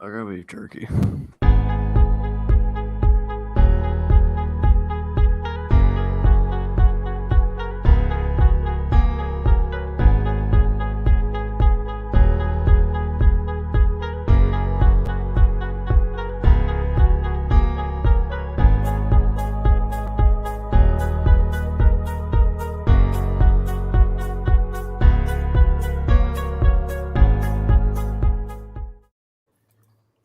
I got beef jerky.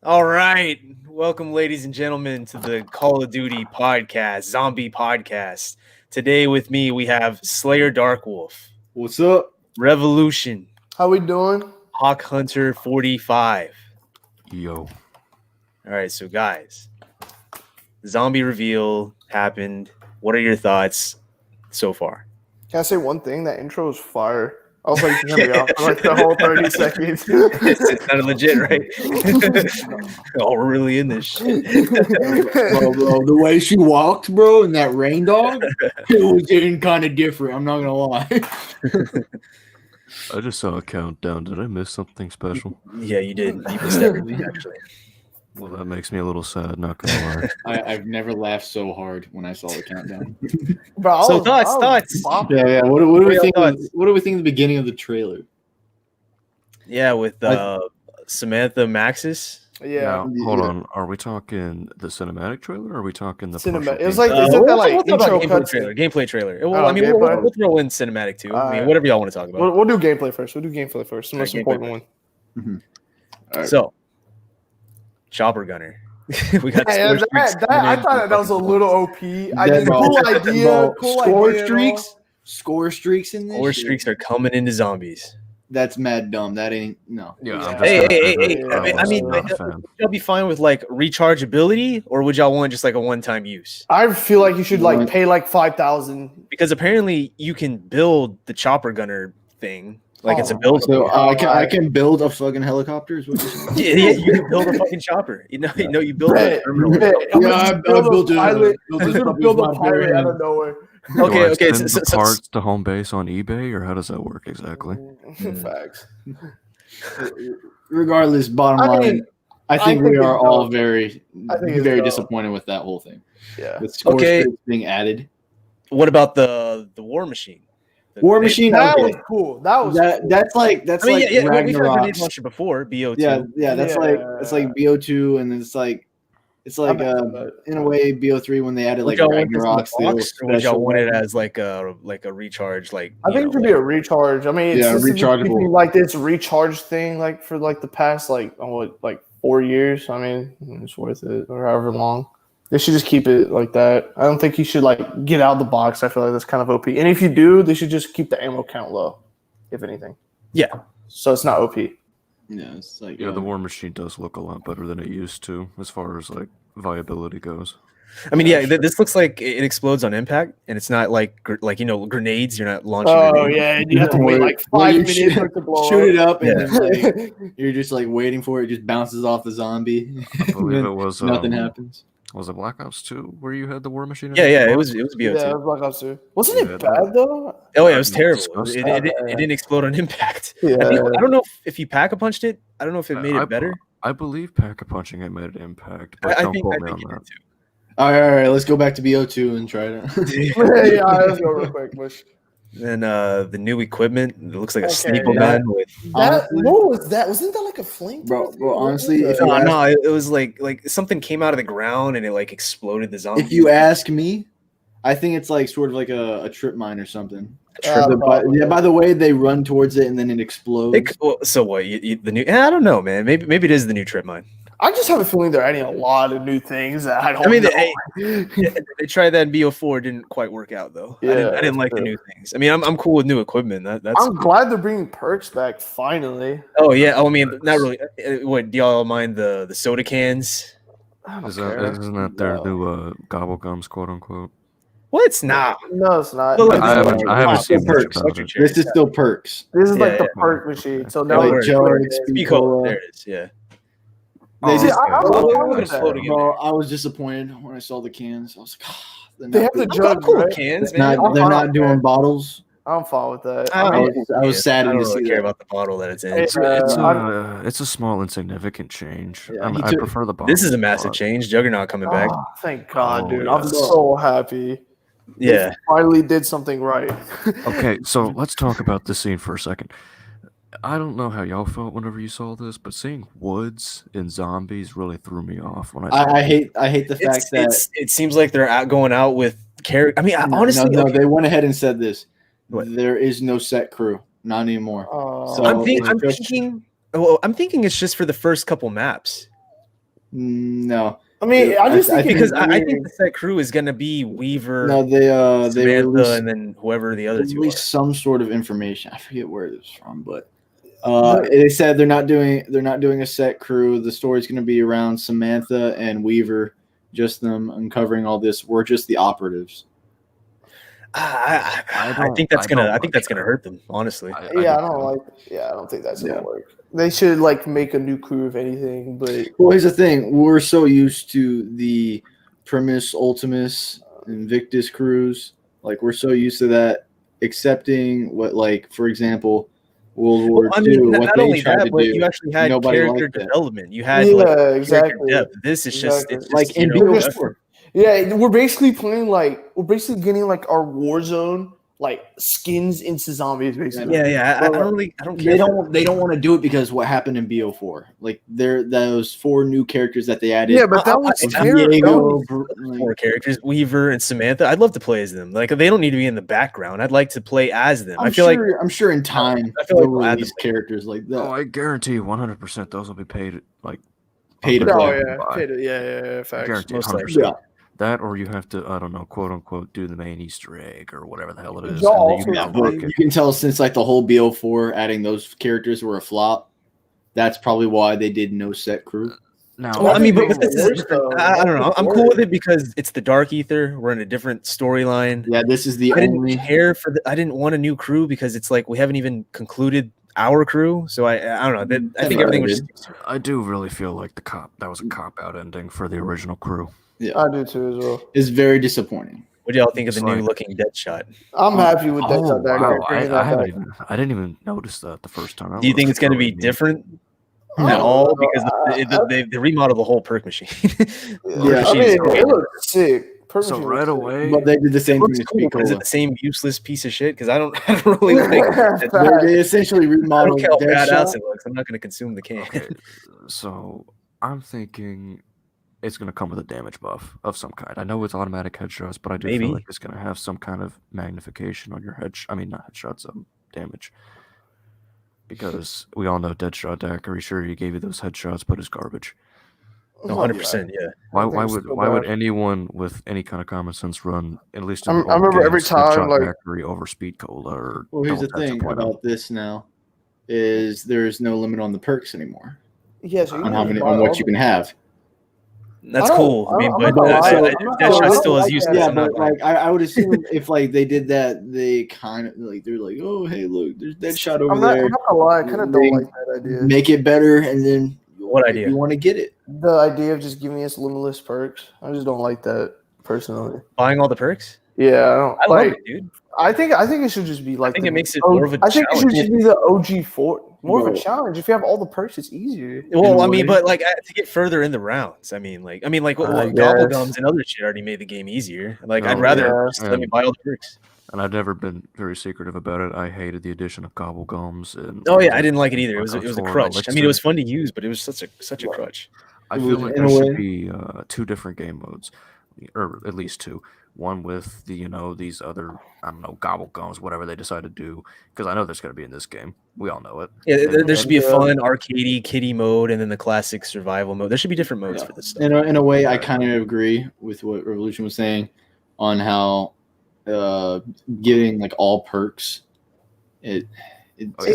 All right. Welcome, ladies and gentlemen, to the Call of Duty podcast, zombie podcast. Today with me, we have Slayer Darkwolf. What's up? Revolution. How we doing? Hawk Hunter 45. Yo. All right, so guys, zombie reveal happened. What are your thoughts so far? Can I say one thing? That intro was fire. I was like, you can me off for like the whole 30 seconds. It's kind of legit, right? Oh, we're really in this shit. Bro, the way she walked, bro, and that rain dog, it was getting kind of different. I'm not gonna lie. I just saw a countdown. Did I miss something special? Yeah, you did. You missed everything, actually. Well, that makes me a little sad, not gonna lie. I've never laughed so hard when I saw the countdown. Bro, So thoughts. Yeah. What do we think? Thoughts? What do we think of the beginning of the trailer? Yeah, with Samantha Maxis. Yeah. Now, hold on. Are we talking the cinematic trailer or are we talking the Cinema. partial It was gameplay? like, isn't that like we'll talk about intro gameplay cutscene? trailer. Well, Oh, I mean, gameplay? we'll throw in cinematic too. I mean, Alright. whatever y'all want to talk about. We'll do gameplay first. We'll do gameplay first. The most Gameplay important first. one. Alright. So, Chopper Gunner. We got Yeah, score streaks I coming in. thought that was a little OP. I That- just cool idea. bro, Cool score idea and streaks. Score streaks in this. Score shit? streaks are coming into zombies. That's mad dumb. That ain't no. Yeah, Yeah. I'm just Hey, gonna hey, say hey, that hey, I mean, not a fan. Y'all be fine with like rechargeability, or would y'all want just like a one-time use? all. I feel like you should like pay like 5,000. Because apparently you can build the Chopper Gunner thing. Like it's a Oh, build. So I can build a fucking helicopter. Is what you're saying? Yeah, you can build a fucking chopper. You build a Bet, terminal. bet. I'm Yeah, gonna I build built a a- pilot. built I'm a just gonna puppy build with a my pilot bare out of hands. nowhere. Do Okay, I okay. send So, the so, parts to home base on eBay, or how does that work exactly? Facts. Regardless, bottom I line, mean, I think we think are it's all dope. very, I think it's very dope. disappointed with that whole thing. Yeah. With score Okay. streaks being added. what about the War Machine? War Machine. That okay. was cool. That was That cool. that's like I mean, like yeah, we've had Ragnarok. grenade launcher before, BO2. Yeah, that's like BO2, and it's like in a way BO3 when they added Would like y'all want this in the Ragnarok's little box, or would y'all special want it weapon. as like a recharge? Like I think it should be a recharge. I mean, it's Yeah, just been rechargeable. keeping, like this recharge thing, like for like the past like 4 years. I mean, it's worth it, or however long. They should just keep it like that. I don't think you should like get out of the box. I feel like that's kind of OP. And if you do, they should just keep the ammo count low, if anything. Yeah. So it's not OP. Yeah, it's like Yeah, the War Machine does look a lot better than it used to, as far as like viability goes. I mean, yeah, this looks like it explodes on impact, and it's not like grenades. You're not launching. Oh grenades. yeah, and you have to wait like Where 5 you minutes for it to blow shoot it up. up, and then like, you're just like waiting for it. It just bounces off the zombie. I believe it was Nothing happens. Was it Black Ops 2 where you had the War Machine? in Yeah, the yeah, it box? was BO2. Yeah, it was Black Ops 2. Wasn't Yeah, it bad though? Oh yeah, it was terrible. Disgusting. It didn't explode on impact. Yeah. I don't know if you pack a punched it. I don't know if it made I- it better. I believe Pack-a-Punching it made an impact, but I don't think quote it me on did that. too. All right. Let's go back to BO2 and try it. Yeah, let's go real quick. Bush. Then the new equipment, it looks like a Okay, staple yeah. gun with. Honestly- What was that? Wasn't that like a flame? Bro, honestly, if No, you ask- it was like something came out of the ground and it like exploded the zombie. if you ask me, I think it's like sort of like a trip mine or something. Probably. By the way, they run towards it and then it explodes. So what? The new? I don't know, man. Maybe it is the new trip mine. I just have a feeling they're adding a lot of new things that I don't I mean, know. they tried that in BO4, didn't quite work out though. I Yeah, didn't like the true. new things. I mean, I'm cool with new equipment. That's. I'm glad they're bringing perks back finally. Oh yeah. Oh, I mean, not really. What do y'all mind the soda cans? I don't Isn't care. that their No. new gobble gums, quote unquote? Well, it's not. No, it's not. Well, I haven't Wow, seen much perks. about it. This is still perks. This is like Yeah, the yeah. perk machine. So Yeah, now word, like it's Joe word. and Speak Cola. up. There it is. Yeah. They See, just- I'm okay. okay with that. Floating in Bro, I was disappointed when I saw the cans. I was like, They have the I'm jug, cool with right? cans, They're man. not, they're not doing bottles. I'm fine with that. I I was saddened I don't to really see care that. about the bottle that it's in. It's a small insignificant change. Yeah, I he I took- prefer the bottle. This is a massive change. Juggernaut coming back. Oh, thank God, Oh, dude. I'm yes. so happy. They Yeah. finally did something right. Okay, so let's talk about this scene for a second. I don't know how y'all felt whenever you saw this, but seeing woods in zombies really threw me off when I saw I hate the fact that it seems like they're going out with character. I mean, honestly, no, okay, they went ahead and said this. What? There is no set crew, not anymore. So I'm it's just- thinking. Well, I'm thinking it's just for the first couple maps no, I mean, I just think because it's I think weird. the set crew is going to be Weaver, no. They Samantha, released, and then whoever the other two are. released some sort of information. I forget where it was from, but they said they're not doing a set crew. The story's going to be around Samantha and Weaver, just them uncovering all this. We're just the operatives. I think that's gonna hurt them. Honestly, I don't think that's gonna work. They should like make a new crew if anything. But Well, here's the thing: we're so used to the Primus, Ultimus, Invictus crews. Like we're so used to that, accepting what, like for example, World War II. What not they only tried that, to but do. you actually had Nobody character liked that. development. You had exactly. character depth. This is just Exactly. it's just, Like in you know, BO4. yeah, we're basically getting like our Warzone like skins into zombies basically. yeah. I don't care. They don't want to do it because what happened in BO4. Like those 4 new characters that they added. Yeah, but that was Diego, Four characters, Weaver and Samantha. I'd love to play as them. Like they don't need to be in the background. I'd like to play as them. I'm sure in time I feel like they'll they'll add release them. characters like that. Oh, I guarantee you 100% those will be paid Paid to up play. Yeah, facts. Guaranteed Most 100%. Yeah. That or you have to, I don't know, quote unquote, do the main Easter egg or whatever the hell it is. Y'all and then you also can But unlock you it. can tell since like the whole BO4 adding those characters were a flop. That's probably why they did no set crew. Now, Well, I mean, but That's this is worse, different. though. I don't know. That's I'm worse. cool with it because it's the Dark Ether. We're in a different storyline. Yeah, this is the I didn't only. care for I didn't want a new crew because it's like we haven't even concluded our crew. So I don't know. I think everything was just I do really feel like that was a cop out ending for the original crew. I do too as well. Is very disappointing. What do y'all think of the It's new like- looking Deadshot? I'm happy with that. Oh, wow. That I didn't even notice that the first time. Do you think it's going to be different Oh, at all? no, Because they remodeled the whole perk machine. Yeah, I mean, it looks sick. Perk So machine right looks sick. away, But they did the same thing Looks with cool, but is it Picola. the same useless piece of shit? Because I don't really think. They essentially I don't remodeled care how badass Deadshot. it looks. I'm not going to consume the can. okay, so I'm thinking it's going to come with a damage buff of some kind. I know it's automatic headshots, but I do Maybe. feel like it's going to have some kind of magnification on your I mean, not headshots, damage. Because we all know Deadshot Daiquiri, sure he gave you those headshots, but it's garbage. No, 100%. Yeah. Why think it's would still why would bad. anyone with any kind of common sense run at least in I the old remember every games, time, Deadshot like- Daiquiri over Speed Cola or Well, here's the Double Tap thing 2.0? about this now is there's no limit on the perks anymore Yeah, so you on can buy on all what you the- can have. That's I don't- cool. I I mean, don't- but I'm not gonna lie, I'm not gonna lie, Deadshot I still don't is like useless. that. Yeah, I'm not but lying. like I would assume if like they did that, they kind of like they're like, oh hey, look, there's Deadshot over I'm not there. gonna lie, I kind of They don't like that idea. Make it better, and then What idea? you want to get it. The idea of just giving us limitless perks. I just don't like that personally. Buying all the perks? Yeah, I don't I like. love it, dude. I think it should just be like. think the- it makes it more of a I think it should challenge. just be the OG4. More of a Bro. challenge. If you have all the perks, it's easier. Well, I a mean, way. but like to get further in the rounds, I mean, what I Gobble guess. Gums and other shit already made the game easier. Like, No, I'd rather yeah. just let me buy all the perks. And I've never been very secretive about it. I hated the addition of gobble gums and Oh yeah, I didn't like it either. It was a Four crutch. I mean, it Elixir. was fun to use, but it was such a crutch. I It feel was like in there a should way- be 2 different game modes, or at least 2. One with the these other gobble gums, whatever they decide to do, because I know there's going to be in this game. We all know it. Yeah, there And- should be a fun arcadey kiddie mode and then the classic survival mode. There should be different modes Yeah. for this stuff. In a way, I kind of agree with what Revolution was saying on how getting like all perks. Oh, yeah,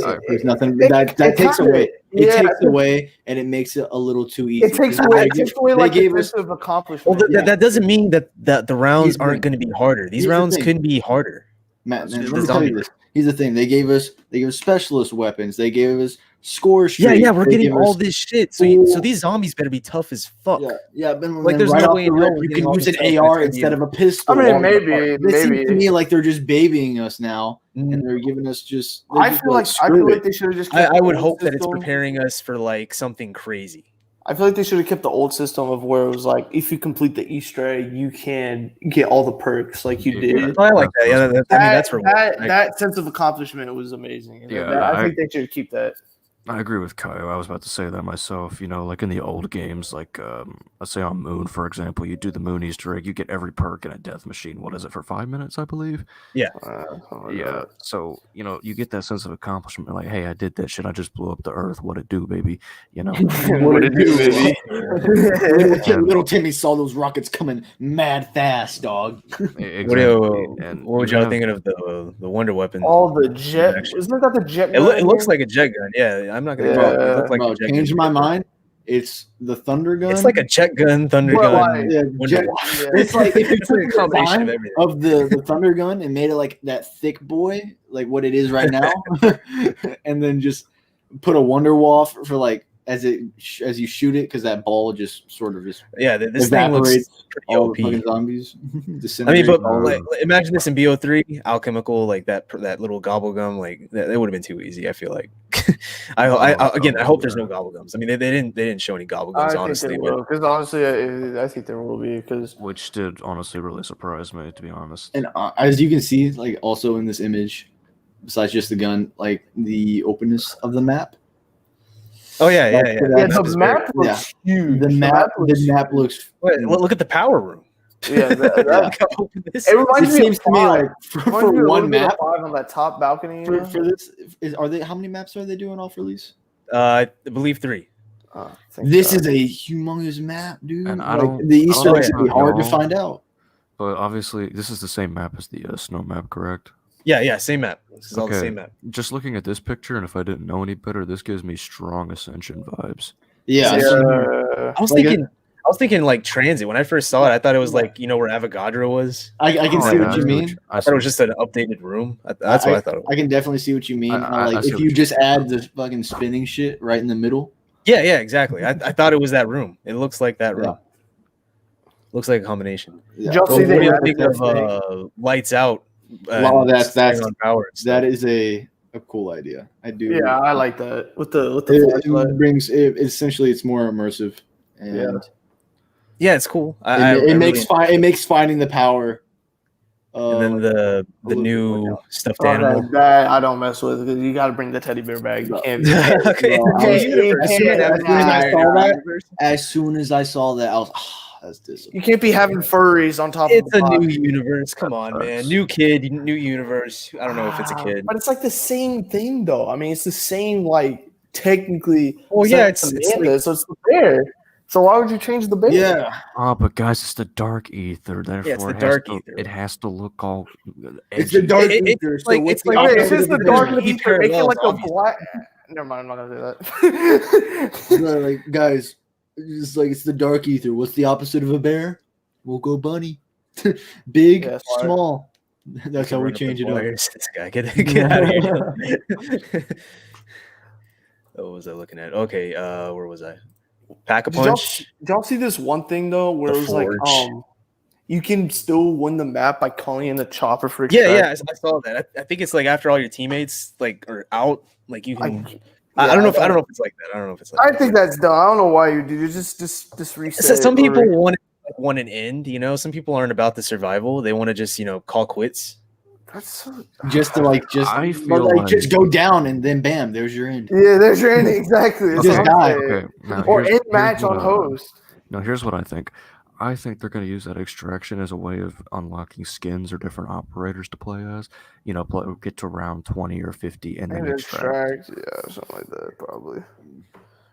I There's nothing It- that it takes kinda- away. It yeah, takes away, and it makes it a little too easy. It takes They away. give- It takes away they like the gave us- sense of accomplishment. Well, Yeah. that doesn't mean that the rounds Here's the aren't thing. going to be harder. These Here's the rounds thing. could be harder. Matt, It's man, just let the me tell you zombie this. Here's the thing: they gave us specialist weapons. They gave us score Yeah, straight. yeah, we're They getting give all us- this shit. So full- these zombies better be tough as fuck. Yeah, but Like, then there's right no off way the in hell rip, we're you getting can all use this an stuff that's AR gonna be instead in- of a pistol. I mean, It maybe. seems to me like they're just babying us now, and they're giving us just. they're I just feel like screw it. they should have just. I kept the would old hope that it's system. preparing us for like something crazy. I feel like they should have kept the old system of where it was like, if you complete the Easter egg, you can get all the perks like you did. I like that. Yeah, I mean that's for that sense of accomplishment was amazing. And Yeah, I think they should keep that. I agree with Caio. I was about to say that myself. You know, like in the old games, like let's say on Moon, for example, you do the Moon Easter egg, you get every perk in a death machine. What is it for 5 minutes, I believe? Yeah. Yeah. So you know, you get that sense of accomplishment. Like, hey, I did that shit. I just blew up the Earth. What it do, baby? You know. What it do, baby? Little Timmy saw those rockets coming mad fast, dog. Exactly. What would y'all thinking of the wonder weapon? All the jet. Action. Isn't that the jet? It looks like a jet gun. Yeah, I'm not gonna. Yeah. It looks like Bro, a jet change gun. my mind. It's the thunder gun. It's like a jet gun, thunder Well, gun. yeah, wonder jet- weapon. It's like if you It's like a took the combination design of everything. of the thunder gun and made it like that thick boy, like what it is right now, and then just put a wonder wall for like as you shoot it, because that ball just sort of just Yeah, this thing looks evaporates pretty all OP. the fucking zombies. I mean, Disintegrate but all of like, them. imagine this in BO3, alchemical, like that little gobble gum, like that would have been too easy. I feel like. I hope there's no gobble gums. I mean, they didn't show any gobble gums, honestly. Because honestly, I think there will be because Which did honestly really surprise me, to be honest. And as you can see, like also in this image, besides just the gun, like the openness of the map. Oh yeah. the map looks huge. The map looks. Wait, look at the power room. Yeah, Look how open this it is. reminds It me seems of to me Five. like for Reminds me a one little bit of map. Five on that top balcony. For this, are they? How many maps are they doing off release? I believe 3. This is a humongous map, dude. And I Like, don't- the I don't Easter eggs know would be hard to y'all. find out. But obviously, this is the same map as the snow map, correct? Yeah, same map. This is all the Okay. same map. Just looking at this picture, and if I didn't know any better, this gives me strong Ascension vibes. Yeah, I was Like thinking like transit. When I first saw it, I thought it was like where Avogadro was. I can Oh, see yeah, what you mean. I thought it was just an updated room. That's what I thought it was. I can definitely see what you mean. I Like see if what you you just add the fucking spinning shit right in the middle. Yeah, exactly. I thought it was that room. It looks like that room. Looks like a combination. Yeah. Y'all Well, see what do they you added think that of lights out? Well, and that's staying on power. and That stuff? is a cool idea. I do. Yeah, I like that with the It brings it essentially it's more immersive and Yeah, it's cool. it makes finding the power. And then the little new bit more stuffed animal. that I don't mess with because you got to bring the teddy bear bag. You can't. Okay. As soon as I saw that, I was that's disappointing. You can't be having furries on top It's of a the new box. universe. Come on, man. New kid, new universe. I don't know if it's a kid. But it's like the same thing, though. I mean, it's the same, like, technically. Well, yeah, set it's Amanda, like- so it's the bear. So why would you change the bear? Yeah, Oh, but guys, it's the dark ether. Therefore, it's the it has dark to, ether. It has to look all. it's the edgy. dark It- ether. it's So like- what's it's the like- Wait, opposite it's just of the the dark bear? He ether making like a parallels, black. Never mind, I'm not gonna do that. No, like guys, it's like it's the dark ether. What's the opposite of a bear? We'll go bunny. Big, Yeah, smart. small. That's how we change it up. This guy, get out of here. What was I looking at? Okay, where was I? Pack a punch. Did y'all see this one thing though, where The it was like, Forge. you can still win the map by calling in the chopper for Yeah, extraction? I saw that. I think it's like after all your teammates like are out, like you can. I I don't know if it's like that. I don't know if it's like. I think that's dumb. I don't know why you do. You just reset. So some it, people or- want an end. You know, some people aren't about the survival. They want to just call quits. That's so, Just to I feel like- just go down and then bam, there's your end. yeah. There's your ending exactly. That's Just what I'm die. saying. Okay, now Or here's- end here's match what on I- host. No, here's what I think. I think they're going to use that extraction as a way of unlocking skins or different operators to play as. You know, get to round 20 or 50 and then And extract. extract, yeah, something like that, probably.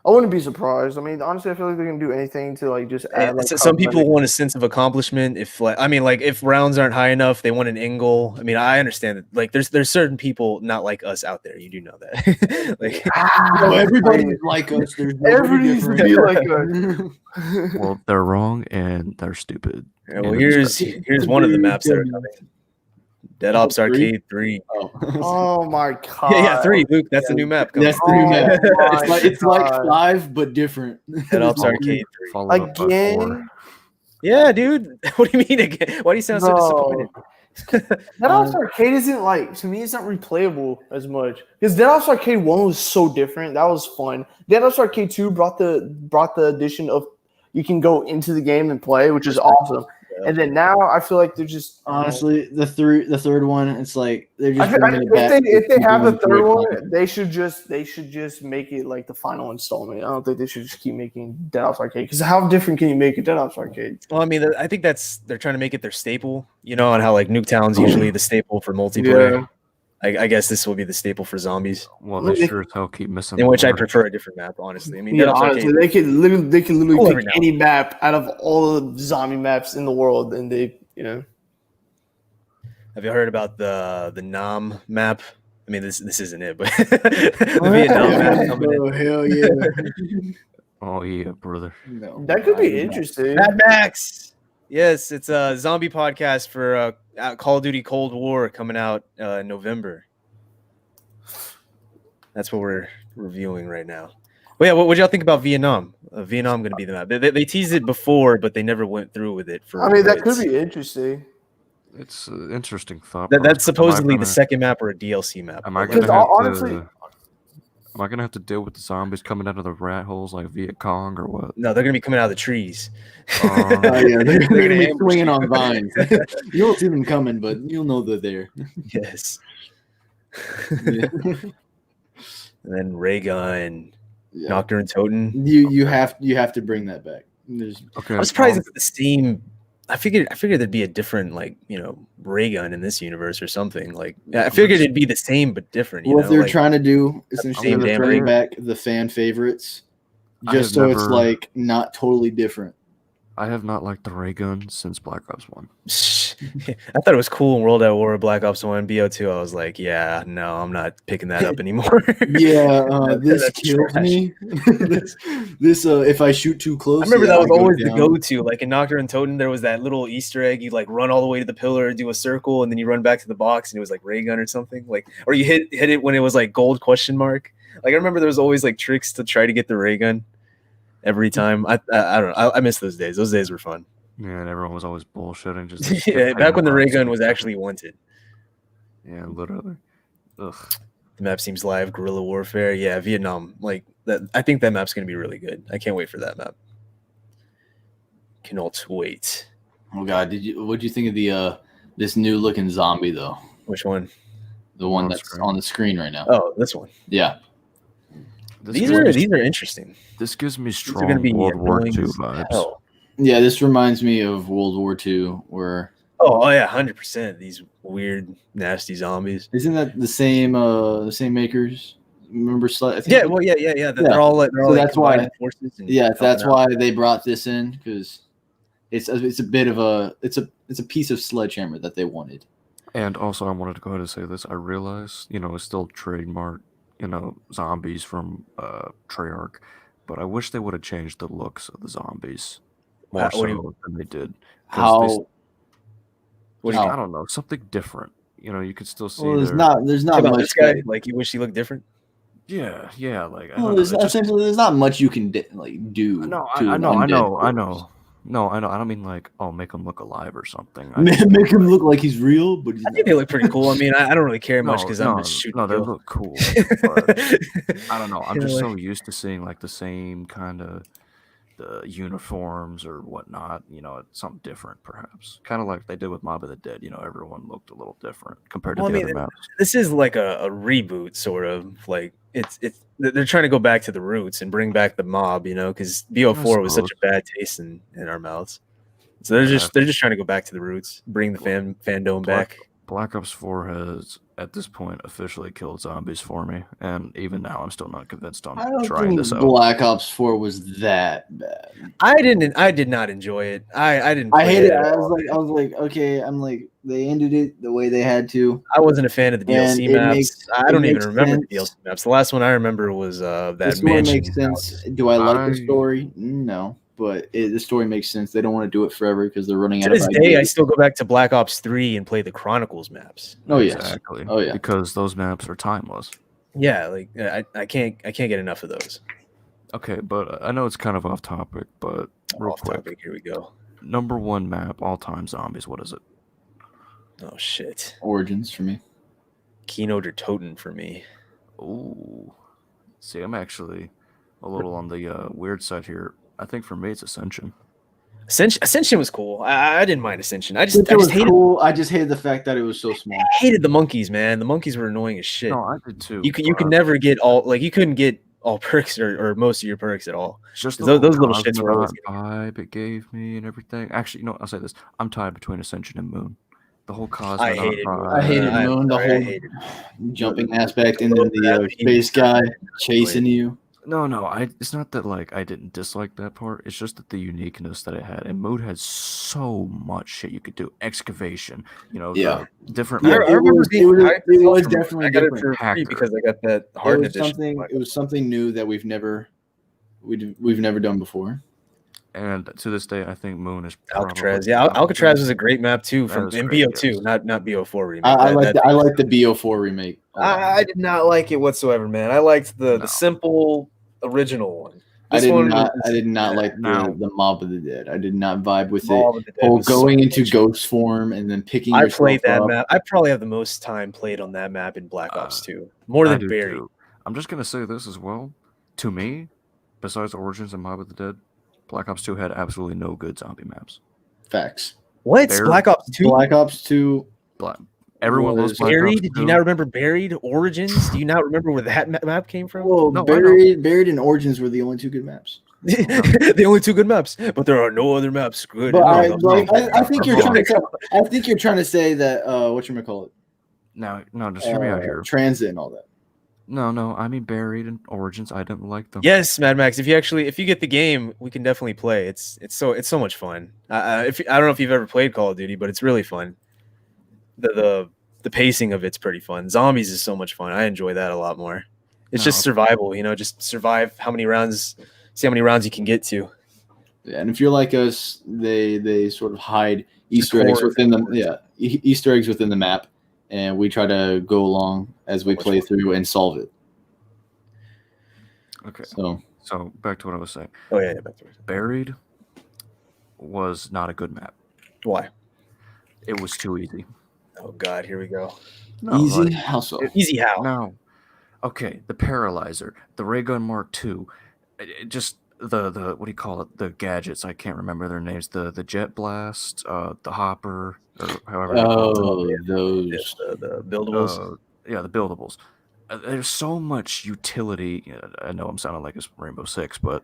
I wouldn't be surprised. I mean, honestly, I feel like they can do anything to like just add. Like, Some people cosmetic- want a sense of accomplishment. If if rounds aren't high enough, they want an end goal. I mean, I understand that. Like, there's certain people not like us out there. You do know that. Like, No, everybody is like us. There's nobody Everybody needs to different. be like Well, they're wrong and they're stupid. well, Yeah, here's one of the maps that are coming. Dead Ops Oh, 3? Arcade 3. Oh, Oh my god. Yeah, 3, Luke. That's the new map. coming. that's 3 Oh map. my It's like God. 5 but different. Dead Ops Follow- Arcade 3. Followed up by 4. Again, Yeah, dude. What do you mean again? Why do you sound so disappointed? Dead Ops Arcade isn't like, to me, it's not replayable as much because Dead Ops Arcade 1 was so different. That was fun. Dead Ops Arcade 2 brought the addition of you can go into the game and play, which is awesome. Yeah. And then now I feel like they're just Honestly, the third one, it's like they're just I bringing it back. if they have the to third it. one, they should just make it like the final installment. I don't think they should just keep making Dead Ops Arcade because how different can you make a Dead Ops Arcade? Well, I mean, I think they're trying to make it their staple, you know, and how like Nuketown's usually the staple for multiplayer. Yeah. I guess this will be the staple for zombies, Well, they sure as hell keep missing. in the which I mark. prefer a different map, honestly. I mean, Yeah, Dead Ops honestly, Arcade, they can literally Cool every pick now any map out of all the zombie maps in the world, and they, have you heard about the Nam map? I mean, this isn't it, but the Vietnam map coming in. Oh hell yeah! Oh yeah, brother. No, that could be I- interesting. Mad Max. Yes, it's a zombie podcast for Call of Duty Cold War coming out in November. That's what we're reviewing right now. Well, yeah, what y'all think about Vietnam? Vietnam going to be the map. They teased it before, but they never went through with it. I mean, that woods. could be interesting. It's an interesting thought. That's process. supposedly the second map or a DLC map. Am I But, gonna like, have honestly- to? Am I gonna have to deal with the zombies coming out of the rat holes like Viet Cong or what? no, they're going to be coming out of the trees. Oh yeah, they're They're gonna gonna be ambush swinging you. on vines. You won't see them coming, but you'll know they're there. Yes. Yeah. And then Ray Gun, Yeah. Nocturne and Toten. You have to bring that back. There's, Okay. I'm surprised it's the same. I figured there'd be a different, like, ray gun in this universe or something. Like, I figured it'd be the same but different. what they're like, trying to do is the instead same of damn bringing thing. back the fan favorites, I just have so it's never- like not totally different. I have not liked the ray gun since Black Ops 1. I thought it was cool in World at War, Black Ops 1, BO2. I was like, yeah, no, I'm not picking that up anymore. Yeah, this That's kills trash. me. this if I shoot too close. I remember yeah, that was I go always the down. go-to. Like in Nocturne and Toten, there was that little Easter egg. You like run all the way to the pillar, do a circle, and then you run back to the box, and it was like ray gun or something. Like, or you hit it when it was like gold question mark. Like I remember there was always like tricks to try to get the ray gun every time. I don't know. I miss those days. Those days were fun. Yeah, and everyone was always bullshitting. Just Yeah, back when the ray gun was actually wanted. Yeah, literally. Ugh. The map seems live. Guerrilla warfare. Yeah, Vietnam. Like that. I think that map's gonna be really good. I can't wait for that map. Cannot wait. Oh god, what'd you think of the this new looking zombie though? Which one? The one On that's screen. on the screen right now. Oh, this one. Yeah. This These gives me- are interesting. This gives me These are gonna strong be World War annoying II as vibes. hell. Yeah, this reminds me of World War II where Oh yeah, 100%. These weird, nasty zombies. isn't that the same makers? Remember I think- Yeah, well, yeah. They're all like So that's why- combining forces. And Yeah, that's helping out. why they brought this in because it's a bit of it's a piece of sledgehammer that they wanted. And also, I wanted to go ahead and say this. I realize, it's still trademark, zombies from Treyarch, but I wish they would have changed the looks of the zombies more What do so you- than they did. 'Cause How What do you how- I don't know, something different. You could still see. well, there's their- not How about much. this guy? Like, you wish he looked different. Yeah, like I Well, don't know, there's it just- essentially there's not much you can do. No, to I know. undead No, I know. I don't mean like, make them look alive or something. I corpses. just- Make him look like he's real, but he's I think not. they look pretty cool. I mean, I don't really care much No, because no, I'm just shooting. No, they kill. look cool. But I don't know. I'm just Yeah, so used to seeing like the same kind of the uniforms or whatnot. It's something different, perhaps. Kind of like they did with Mob of the Dead. Everyone looked a little different compared to Well, the I other mean, maps. This is like a reboot, sort of. Like it's they're trying to go back to the roots and bring back the mob, because BO4 was such a bad taste in our mouths. So they're just trying to go back to the roots, bring the fandom back. Black Ops 4 has, at this point, officially killed zombies for me, and even now, I'm still not convinced on I don't trying think this out. Black Ops 4 was that bad. I did not enjoy it. I didn't. I play hate it. at I all. was like, okay. I'm like, they ended it the way they had to. I wasn't a fan of the DLC And it maps. makes- I it don't even makes remember sense. the DLC maps. The last one I remember was that This one mansion. makes sense. Do I like the I- story? No. but the story makes sense. They don't want to do it forever because they're running To out of this day, I ideas. still go back to Black Ops 3 and play the Chronicles maps. Oh yes, Exactly. oh yeah. Because those maps are timeless. Yeah, like I can't get enough of those. Okay, but I know it's kind of off topic, but real Off quick. topic, here we go. Number one map, all time zombies. What is it? Oh shit. Origins for me. Keynote or Totem for me. Ooh. See, I'm actually a little on the weird side here. I think for me, it's Ascension. Ascension was cool. I didn't mind Ascension. I It just was hated cool. I just hated the fact that it was so small. the monkeys, man. The monkeys were annoying as shit. No, I did too. You could but never get you couldn't get all perks or most of your perks at all. it's just those the little shits were always vibe it gave me and everything. Actually, I'll say this: I'm tied between Ascension and Moon. The whole cosmonaut I hated vibe. I hated I'm Moon. The sorry, I whole hated jumping aspect into the space guy chasing you. No, it's not that like I didn't dislike that part. It's just that the uniqueness that it had, and Moon had so much shit you could do. Excavation, Yeah. the different. Yeah, I remember was- being it was- hyped it as hell was for definitely I got it different. for free Hacker. because I got that It Hardened was edition. something. It was something new that we've never done before. And to this day, I think Moon is Alcatraz. probably Yeah, the Alcatraz best. was a great map too That from was in great, BO2, yes. not BO4 remake. I like That- I like the BO4 remake. a lot. I did not like it whatsoever, man. I liked the No. simple original one. I This did one not. was- I did not like Now- the Mob of the Dead. I did not vibe with Mob it. of the Dead Whole was so going into much- ghost form and then picking. I yourself played that up. map. I probably have the most time played on that map in Black Ops 2. More I than do Barry. too. I'm just gonna say this as well. To me, besides Origins and Mob of the Dead, Black Ops 2 had absolutely no good zombie maps. Facts. What? Barry- Black Ops 2? Black Ops 2. Everyone loves Black Ops Buried? 2. Do you not remember Buried? Origins? Do you not remember where that map came from? Whoa, No, I know. Buried and Origins were the only two good maps. The only two good maps, but there are no other maps good. But in Black Ops. I think you're Hold trying on. to. I think you're trying to say that. Whatchamacallit? Now, no, just hear me out here. Transit and all that. No, I mean Buried and Origins. I didn't like them. Yes, Mad Max. If you get the game, we can definitely play. It's so much fun. I don't know if you've ever played Call of Duty, but it's really fun. The pacing of it's pretty fun. Zombies is so much fun. I enjoy that a lot more. It's No. just survival, just survive how many rounds, see how many rounds you can get to. Yeah, and if you're like us, they sort of hide Easter eggs core. within the Easter eggs within the map, and we try to go along as we Much play fun. through and solve it. Okay, So back to what I was saying. Oh yeah, back to it. Buried was not a good map. Why? It was too easy. Oh god, here we go. No, easy. like, How so? Easy how? no. Okay, the Paralyzer, the Ray Gun Mark II, just the what do you call it? The gadgets. I can't remember their names. The Jet Blast, the Hopper, or however. they're called. Oh, Yeah, those. the buildables. Yeah, the buildables. There's so much utility. I know I'm sounding like it's Rainbow Six, but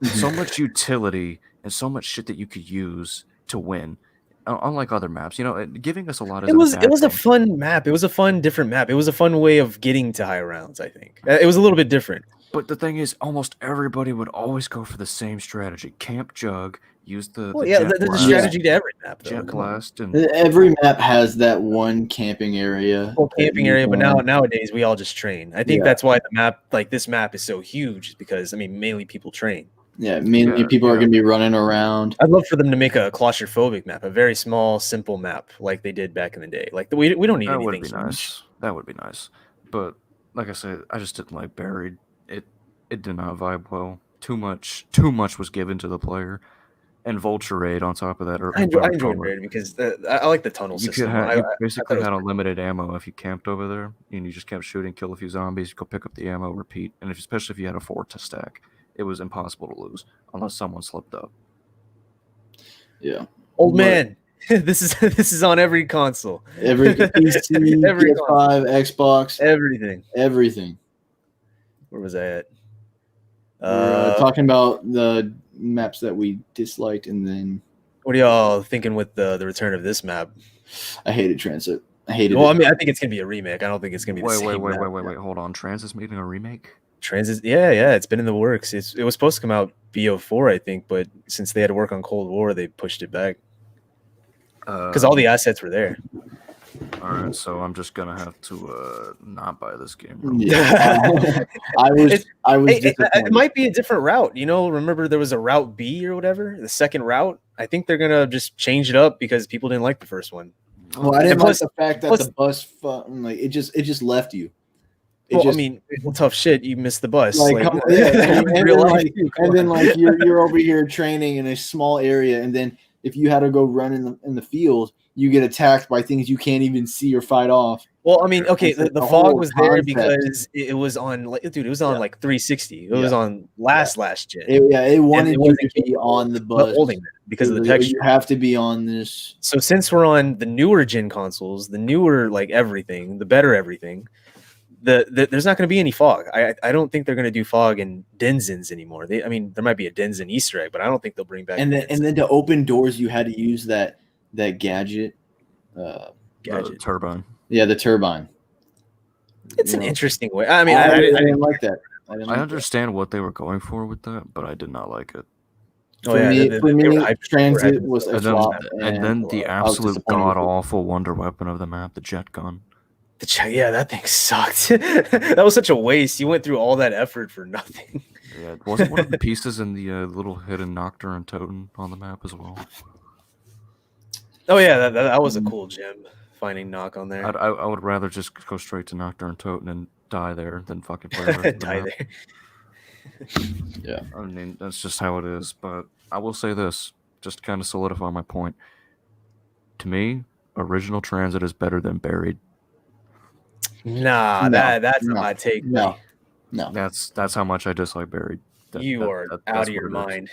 so much utility and so much shit that you could use to win. Unlike other maps, giving us a lot of It was a fun map. It was a fun, different map. It was a fun way of getting to high rounds. I think it was a little bit different. But the thing is, almost everybody would always go for the same strategy: camp jug, use the Well, yeah, jet there's a blast, strategy to every map. Though. jet Come on. blast, and Every map has that one camping area. Whole camping area, but now. nowadays we all just train. I think Yeah. that's why the map, like this map, is so huge. Is because mainly people train. Yeah, mainly Yeah, people are yeah. going to be running around. I'd love for them to make a claustrophobic map, a very small, simple map, like they did back in the day. Like we don't need that would anything be huge. nice. That would be nice. But like I said, I just didn't like Buried. It did not vibe well. Too much was given to the player, and Vulture Raid on top of that. Or I whatever enjoyed you call it. Raid because I like the tunnel You system. could have, I you thought basically it was had unlimited ammo if you camped over there and you just kept shooting, kill a few zombies, go pick up the ammo, repeat. And especially if you had a fort to stack, it was impossible to lose unless someone slipped up. Yeah. old but- man. this is on every console. Every PC, Every PS5, Xbox, Everything. everything. Where was I at? We're talking about the maps that we disliked, and then What are y'all thinking with the return of this map? I hated Transit. I hated Well, it. I mean, I think it's gonna be a remake. I don't think it's gonna be the Wait, same. map. wait. Hold on. Transit's making a remake? Transit, yeah, it's been in the works. It was supposed to come out BO4, I think, but since they had to work on Cold War, they pushed it back because all the assets were there. All right, so I'm just gonna have to not buy this game. Bro. Yeah. I was It disappointed. might be a different route. Remember there was a route B or whatever, the second route. I think they're gonna just change it up because people didn't like the first one. Well, I didn't And plus- like the fact that plus- the bus like it just left you. It Well, just, I mean, tough shit. You missed the bus. like, come, yeah, and, real then, life, like, too, come and then on. like you're over here training in a small area, and then if you had to go run in the field, you get attacked by things you can't even see or fight off. Well, I mean, okay, It's like the the fog whole was there concept. because it was on, like, dude, it was on Yeah. like 360. It Yeah. was on last gen. It wanted it you wasn't to be capable on the of bus holding that because of the You texture. have to be on this. So since we're on the newer gen consoles, the newer like everything, the better everything, there's not going to be any fog. I don't think they're going to do fog in Denzins anymore. I mean, there might be a Denzin Easter egg, but I don't think they'll bring back. And the then Denzin to open doors, you had to use that gadget. The gadget. turbine. Yeah, the turbine. It's an interesting way. I mean, I I didn't like that. I understand what they were going for with that, but I did not like it. For me, they were hyped- Transit they were hyped was a And then, flop. and then the I was absolute disappointed with god it. awful wonder weapon of the map, the jet gun. Yeah, that thing sucked. That was such a waste. You went through all that effort for nothing. Yeah, wasn't one of the pieces in the little hidden Nocturne totem on the map as well? Oh yeah, that was a cool gem. Finding Knock on there. I would rather just go straight to Nocturne Totem and die there than fucking play the rest of the Die map. there. Yeah. I mean, that's just how it is. But I will say this, just to kind of solidify my point. To me, Original Transit is better than Buried. Nah, No, that's no, not my take. No, no. That's how much I dislike Buried. You are that's out of your what it is. mind.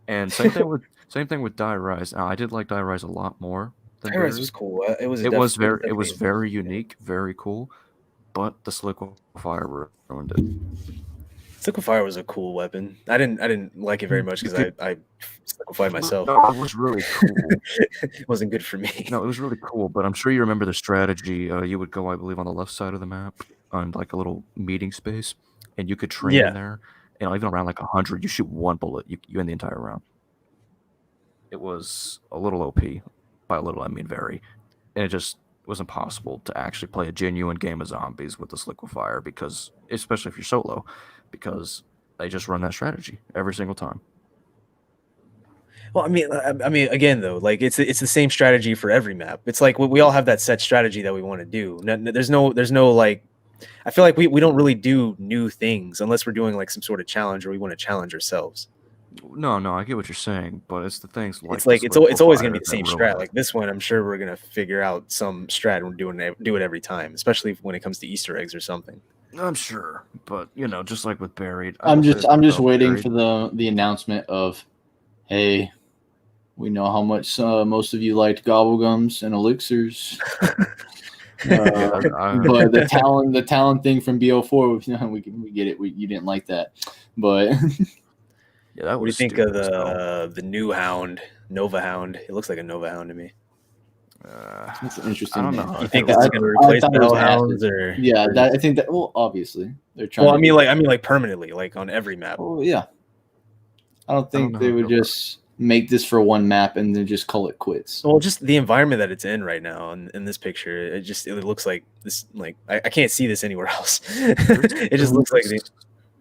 And same thing with Die Rise. Now, I did like Die Rise a lot more than Iris Buried. was cool. It was It was very unique, very cool, but the Sliquifier ruined it. Liquefier was a cool weapon. I didn't like it very much because I liquefied myself. No, it was really cool. It wasn't good for me. No, it was really cool, but I'm sure you remember the strategy. You would go, I believe, on the left side of the map on like a little meeting space, and you could train Yeah. in there. And even around like 100, you shoot one bullet, you end the entire round. It was a little OP. By a little, I mean very. And it just was impossible to actually play a genuine game of zombies with this Liquefier because, especially if you're solo, because they just run that strategy every single time. Well, I mean, again though, like it's the same strategy for every map. It's like we all have that set strategy that we want to do. There's no like, I feel like we don't really do new things unless we're doing like some sort of challenge or we want to challenge ourselves. No, I get what you're saying, but it's the things like It's like the it's always gonna be Liquefier the same that ruin strat. it. Like this one, I'm sure we're gonna figure out some strat and do it every time, especially when it comes to Easter eggs or something. I'm sure, but just like with Buried, I'm just waiting for the announcement of, hey, we know how much most of you liked gobblegums and elixirs. But the talent thing from BO4, we get it. You didn't like that, but yeah, that What do you was think of stupid as hell. the new Hound, Nova Hound? It looks like a Nova Hound to me. it's an interesting. I don't name. know. You think I- this is gonna I replace thought the it was Hellhounds or? Yeah, or- I think that. Well, obviously they're trying. Well, I to mean, like permanently, like on every map. Oh yeah. I don't think know they how would it works. just make this for one map and then just call it quits. Well, just the environment that it's in right now in this picture, it looks like this. Like I can't see this anywhere else. It just looks like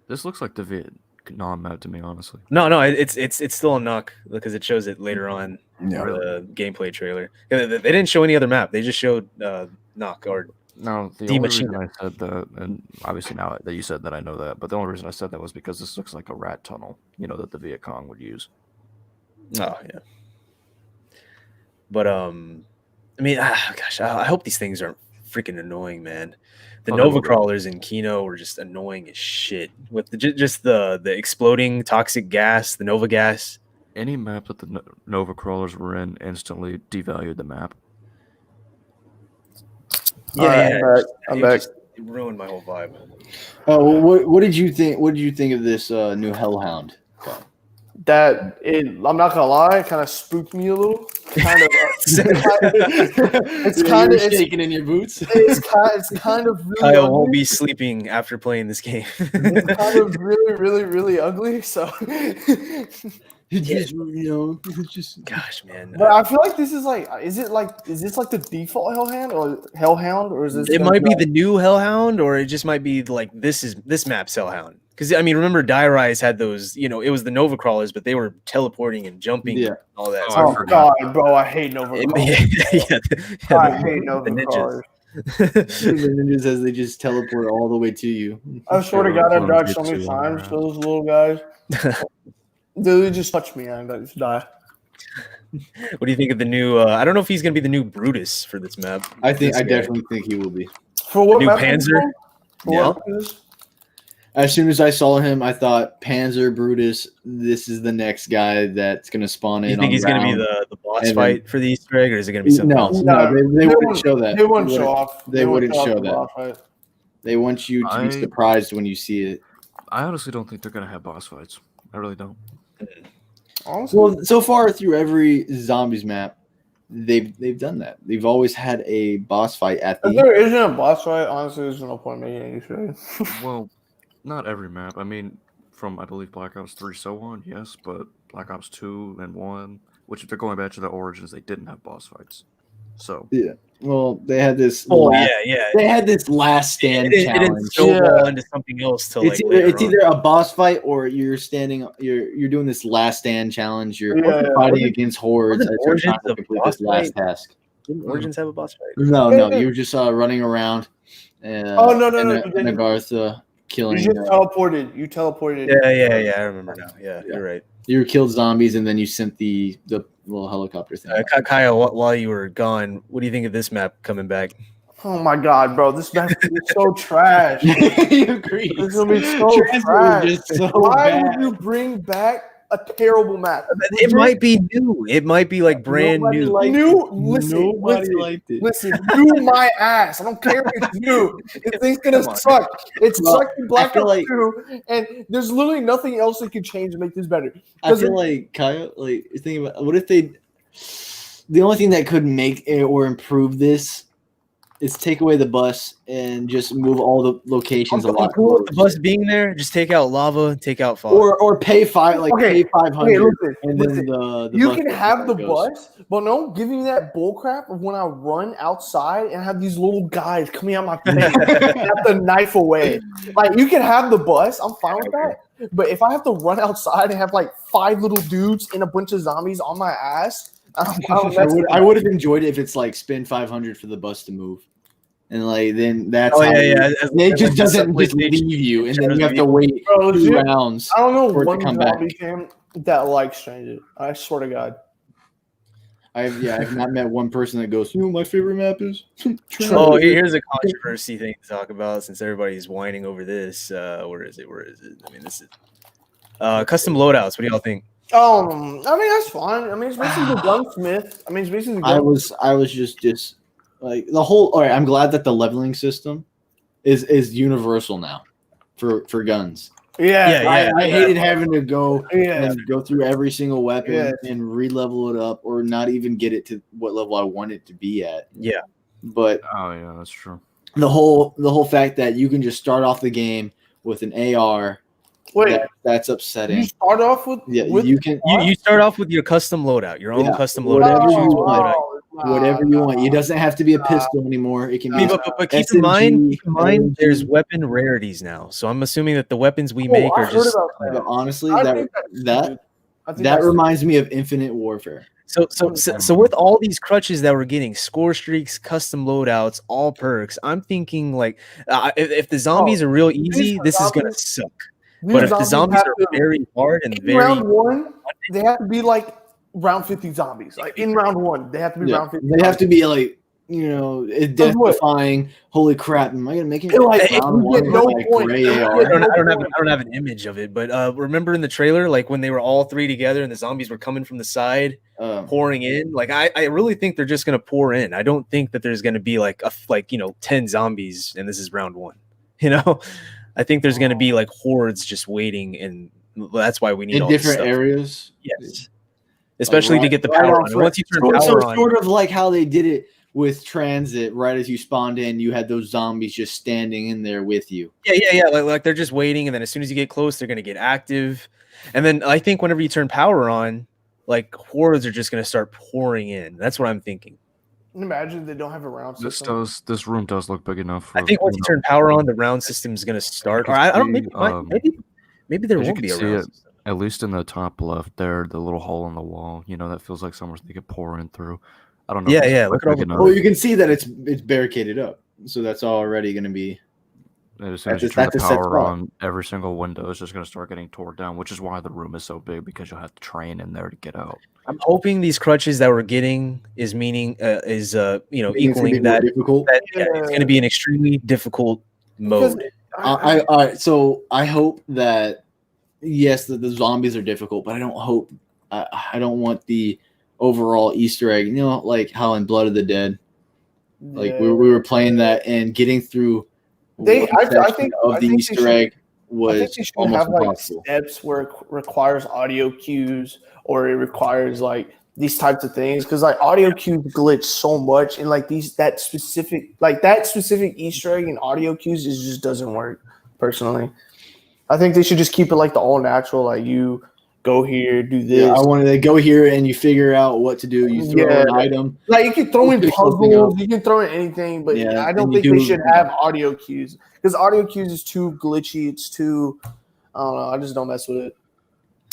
This looks like the Vietnam map to me, honestly. no. It's still a knock because it shows it later on Yeah. in the gameplay trailer. They didn't show any other map. They just showed knock or No, the The only machine reason I said that, and obviously now that you said that, I know that, but the only reason I said that was because this looks like a rat tunnel, that the Viet Cong would use. oh yeah. But I mean, gosh, I hope these things aren't freaking annoying, man. The Oh, they Nova will be. crawlers in Kino were just annoying as shit with just the exploding toxic gas, the Nova gas. Any map that the Nova crawlers were in instantly devalued the map. Yeah, Alright, yeah, I'm back. It ruined my whole vibe. Oh, what did you think? What did you think of this new Hellhound? I'm not gonna lie, it kind of spooked me a little. kind of it's Yeah, kind you're of shaking in your boots. it's kind of really Kyle ugly. won't be sleeping after playing this game. It's kind of really ugly. So, It's just it's just Gosh, man. but I feel like this is like, is this like the default Hellhound, or is this? It gonna might be like- the new Hellhound, or it just might be like this map's Hellhound. Because I mean, remember Rise had those, it was the Nova crawlers, but they were teleporting and jumping, Yeah. and all that. Oh, So I Oh forgot. God, bro, I hate Nova. it- Crawlers. yeah, I hate the Nova ninjas. Crawlers. the ninjas as they just teleport all the way to you. I swear to Yeah, God, I've those died ones so get many too long times to around. those little guys. They just touch me and I just die. What do you think of the new? I don't know if he's gonna be the new Brutus for this map. I This guy. definitely think he will be. For what New map is it Panzer? called? For Yeah. what map is this? As soon as I saw him, I thought Panzer Brutus. This is the next guy that's gonna spawn in. You think on he's gonna be round. the boss And then- fight for the Easter egg, or is it gonna be something No, else? no, they They wouldn't wouldn't- show that. They wouldn't show off. They wouldn't show show off the that. boss fight. They want you to be I- surprised when you see it. I honestly don't think they're gonna have boss fights. I really don't. Honestly, Well, so far through every zombies map, they've done that. They've always had a boss fight at if the. there isn't a boss fight, honestly, there's no point making any shit. Well, not every map. I mean, from I believe Black Ops 3 so on, yes, but Black Ops 2 and 1, which if they're going back to the origins, they didn't have boss fights. So Well, they had this. Oh last, yeah. They had this last stand It didn't challenge. snowball into something else till like It's later either a boss fight or you're doing this last stand challenge. You're Yeah. fighting against hordes Wasn't as you're trying Origins to a complete boss this last fight? task. Didn't Origins have a boss fight? No, Yeah. you're just running around. Oh, no, and then- Agartha killing. You just teleported. You teleported. Yeah. I remember now. Yeah, Yeah. you're right. You killed zombies and then you sent the little helicopter thing. Kyle, while you were gone, what do you think of this map coming back? Oh my God, bro, this map is so trash. You agree? It's gonna be so Transfer trash. is just so Why bad. would you bring back a terrible map? It might be new. It might be like brand Nobody new. liked New, it. listen, Nobody listen, liked it. listen, new my ass. I don't care if it's new. This thing's gonna Come on. suck. It Well, sucked in Black feel Ops like- 2, and there's literally nothing else they could change to make this better. I feel like Kyle, like think about what if they. The only thing that could make it or improve this is take away the bus and just move all the locations a I'm lot cool with the closer. bus being there. Just take out lava, take out fog. Or pay Okay, pay 500 Hey, listen, and then listen. the You bus can goes have where the it goes. bus, but no, give me that bullcrap of when I run outside and have these little guys coming out my face and have the knife away. Like you can have the bus, I'm fine with that. But if I have to run outside and have like 5 little dudes and a bunch of zombies on my ass, I would have enjoyed it if it's like spend 500 for the bus to move, and like then that's Oh how yeah. It just doesn't just leave you, and then you have to wait Bro, 2 legit, rounds. I don't know for it to one come zombie back. cam that likes Stranger. I swear to God. I've not met one person that goes, my favorite map is. Oh, here's a controversy thing to talk about since everybody's whining over this. Where is it? I mean, this is custom loadouts. What do y'all think? I mean that's fine. I mean it's basically the gunsmith. I mean it's basically the gunsmith. I was just like the whole. All right, I'm glad that the leveling system is universal now for guns. Yeah, I hated having to go yeah. and go through every single weapon Yeah. and re-level it up, or not even get it to what level I want it to be at. Yeah. But Oh yeah, that's true. the whole fact that you can just start off the game with an AR, Wait, that's you upsetting. start off with Yeah, with you can You start off with your custom loadout, your own Yeah, custom whatever loadout. you Choose want. loadout. whatever you want. It doesn't have to be a pistol anymore. It can I mean, be. but keep in mind, SMG, there's weapon rarities now. So I'm assuming that the weapons we Oh, make I are heard just about But that. honestly, I that think that's that stupid. I think that that's reminds me of Infinite Warfare. so with all these crutches that we're getting, score streaks, custom loadouts, all perks. I'm thinking like if the zombies are real easy, are this is gonna zombies. suck. These But if the zombies have are to- very hard and in very round 1, they have to be like round 50 zombies. Like in round 1, they have to be Yeah, round 50. they have to be like death what? defying. Holy crap! Am I gonna make it? They're like, round you one get with, no like, point. gray You AR? get no I don't point. have an image of it, but remember in the trailer, like when they were all 3 together and the zombies were coming from the side, pouring in. Like I really think they're just gonna pour in. I don't think that there's gonna be like 10 zombies and this is round 1. I think there's gonna be like hordes just waiting, and that's why we need in all this different stuff. areas. Yes. especially to right- get the right power off on. And rip. once you turn So power on, sort of like how they did it with transit, right as you spawned in, you had those zombies just standing in there with you. yeah. Like they're just waiting, and then as soon as you get close, they're gonna get active. And then I think whenever you turn power on, like hordes are just gonna start pouring in. That's what I'm thinking. Imagine they don't have a round system. This room does look big enough I for, think once you turn power on, the round system is gonna start. Or I don't. Maybe maybe there as you won't can be a see round it, system. at least in the top left there, the little hole in the wall, that feels like somewhere they could pour in through. I don't know. if it's Yeah. quite Look at all big the enough. Well, you can see that it's barricaded up, so that's already going to be. And as soon as you turn That's the a set power spot. on, every single window is just going to start getting torn down, which is why the room is so big, because you'll have to train in there to get out. I'm hoping these crutches that we're getting is Think it's gonna be equaling more that. difficult. It's going to be an extremely difficult Because mode. All right, so I hope that yes, the zombies are difficult, but I don't hope I don't want the overall Easter egg. Like how in Blood of the Dead, like we were playing that and getting through. They- one I section think- of I the think they Easter should- egg I was think they should almost have like impossible. steps where it requires audio cues or it requires like these types of things because like audio cues glitch so much and like that specific Easter egg and audio cues just doesn't work personally. I think they should just keep it like the all natural, like you go here, do this. Yeah, I wanted to go here and you figure out what to do. You throw Yeah. an item. Like you can throw in Pick something puzzles, up. you can throw in anything, but Yeah, I don't and you think they do- should have audio cues because audio cues is too glitchy. It's too, I don't know. I just don't mess with it.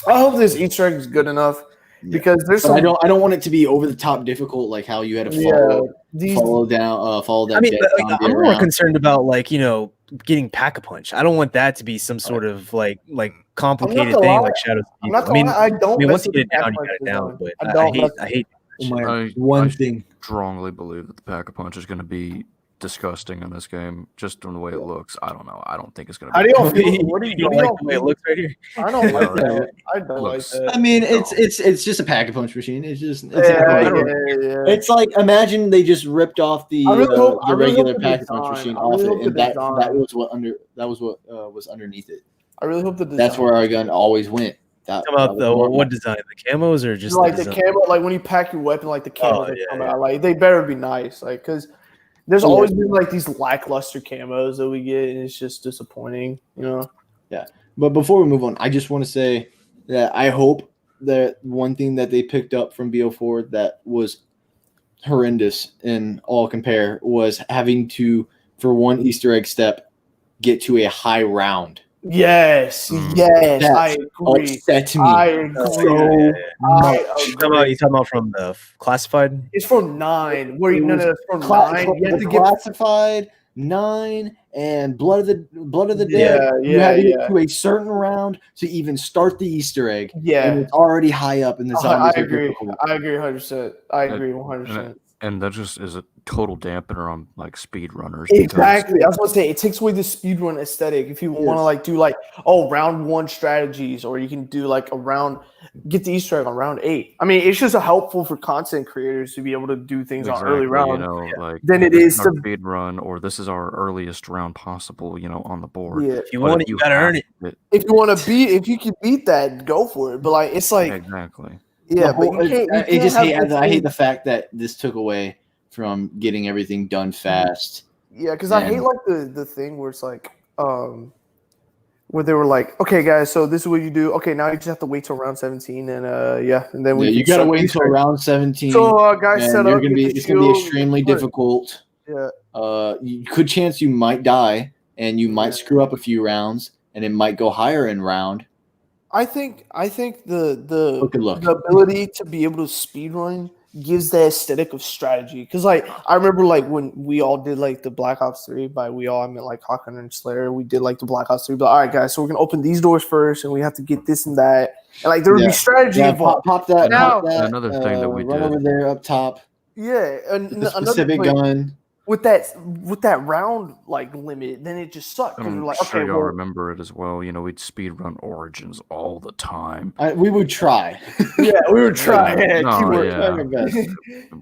I hope this Easter egg is good enough because there's But some. I don't want it to be over the top difficult, like how you had to follow that. I mean, dead like, zombie I'm more around. concerned about getting pack-a-punch. I don't want that to be some sort of like complicated gonna thing lie. like Shadows of I'm Evil. not gonna lie, I don't. once mess you with get it the down, you Pac-Man got it down. design. But I I don't. hate. Oh my, I one thing. strongly believe that the Pack-a-Punch is going to be disgusting in this game, just from the way it looks. I don't know. I don't think it's going to How be. do y'all feel? What do You you don't what do like y'all the way it think? looks right here. I don't like No, that. I don't like looks- that. I mean, it's just a pack-a-punch machine. It's just Yeah. it's like imagine they just ripped off the I really hope- I the really regular hope the pack-a-punch design- machine I off really it, hope and the that design- was what was underneath it. I really hope the design. That's where our gun always went. That, Talking about that was normal. what design? The camos or just like the the design? camo, like when you pack your weapon, like the camo that yeah, come out, like they better be nice, like because there's Oh, yeah. always been like these lackluster camos that we get, and it's just disappointing, you know. But before we move on, I just want to say that I hope that one thing that they picked up from BO4 that was horrendous in all compare was having to, for one Easter egg step, get to a high round. Yes, yes, That I agree. upset me. I agree. so I You agree. talking about from the classified? It's from 9. Where you no, it's from Cla- 9. You have the to get classified 9 and Blood of the Dead. Yeah, You had to yeah. get to a certain round to even start the Easter egg. And yeah. it's already high up in the I zombies. are agree. difficult. I agree 100%. I agree 100%. And that just is a total dampener on like speedrunners. because- Exactly. I was going to say it takes away the speedrun aesthetic. If you want to like do like round 1 strategies, or you can do like get the Easter egg on round 8. I mean, it's just helpful for content creators to be able to do things on early round. Like Then it this is our to- speed run, or this is our earliest round possible, on the board. Yeah. If you But want if it, you gotta earn it. If you want to if you can beat that, go for it. But like, it's like, Exactly. yeah, The but whole- you can't. I You just can't hate. have I hate this the fact that this took away from getting everything done fast. Yeah, because I hate And- like the thing where it's like, where they were like, okay, guys, so this is what you do. Okay, now you just have to wait till round 17, and and then Yeah, you can gotta start wait these until things. round 17. So guys, and set you're up. gonna get be. the It's gonna be shield, extremely put- difficult. Yeah, Good chance you might die, and you might Yeah. screw up a few rounds, and it might go higher in round. I think the Look at luck. the ability to be able to speed run gives the aesthetic of strategy. Because like I remember like when we all did like the Black Ops 3, by we all I meant like Hawk Hunter and Slayer, we did like the Black Ops 3, but all right guys, so we're gonna open these doors first and we have to get this and that. And like there would Yeah. be strategy Yeah, involved. pop that. Now- Pop that. Another thing that we run did- over there up top. Yeah, and The specific another, gun. with that round like limit, then it just sucked because I'm we're like, sure okay, y'all well, remember it as well. We'd speed run Origins all the time. We would try. yeah, we were trying. No, keyword. yeah. Try our best.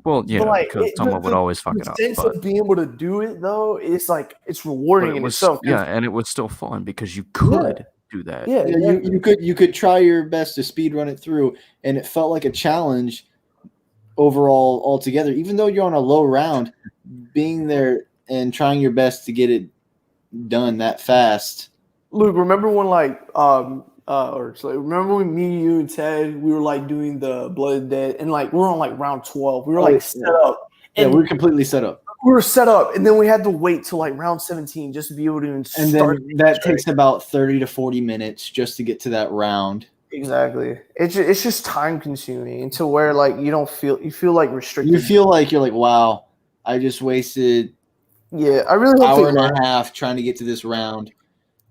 Well, But, like, because someone would always fuck the it up. sense But, of being able to do it though, it's like it's but rewarding it in was, itself. 'cause- yeah, and it was still fun because you could do that. Yeah, Yeah, you could try your best to speed run it through, and it felt like a challenge overall altogether. Even though you're on a low round, being there and trying your best to get it done that fast. Luke, remember when remember when me, you, and Ted, we were like doing the Blood Dead, and like we were on like round 12. We were like set up, Yeah, and we're completely set up. we were set up, and then we had to wait till like round 17 just to be able to even And start. then that takes about 30 to 40 minutes just to get to that round. Exactly. It's just time consuming, and to where like you feel like restricted. You feel like you're like, wow, I just wasted Yeah, I really hope hour they and a half trying to get to this round.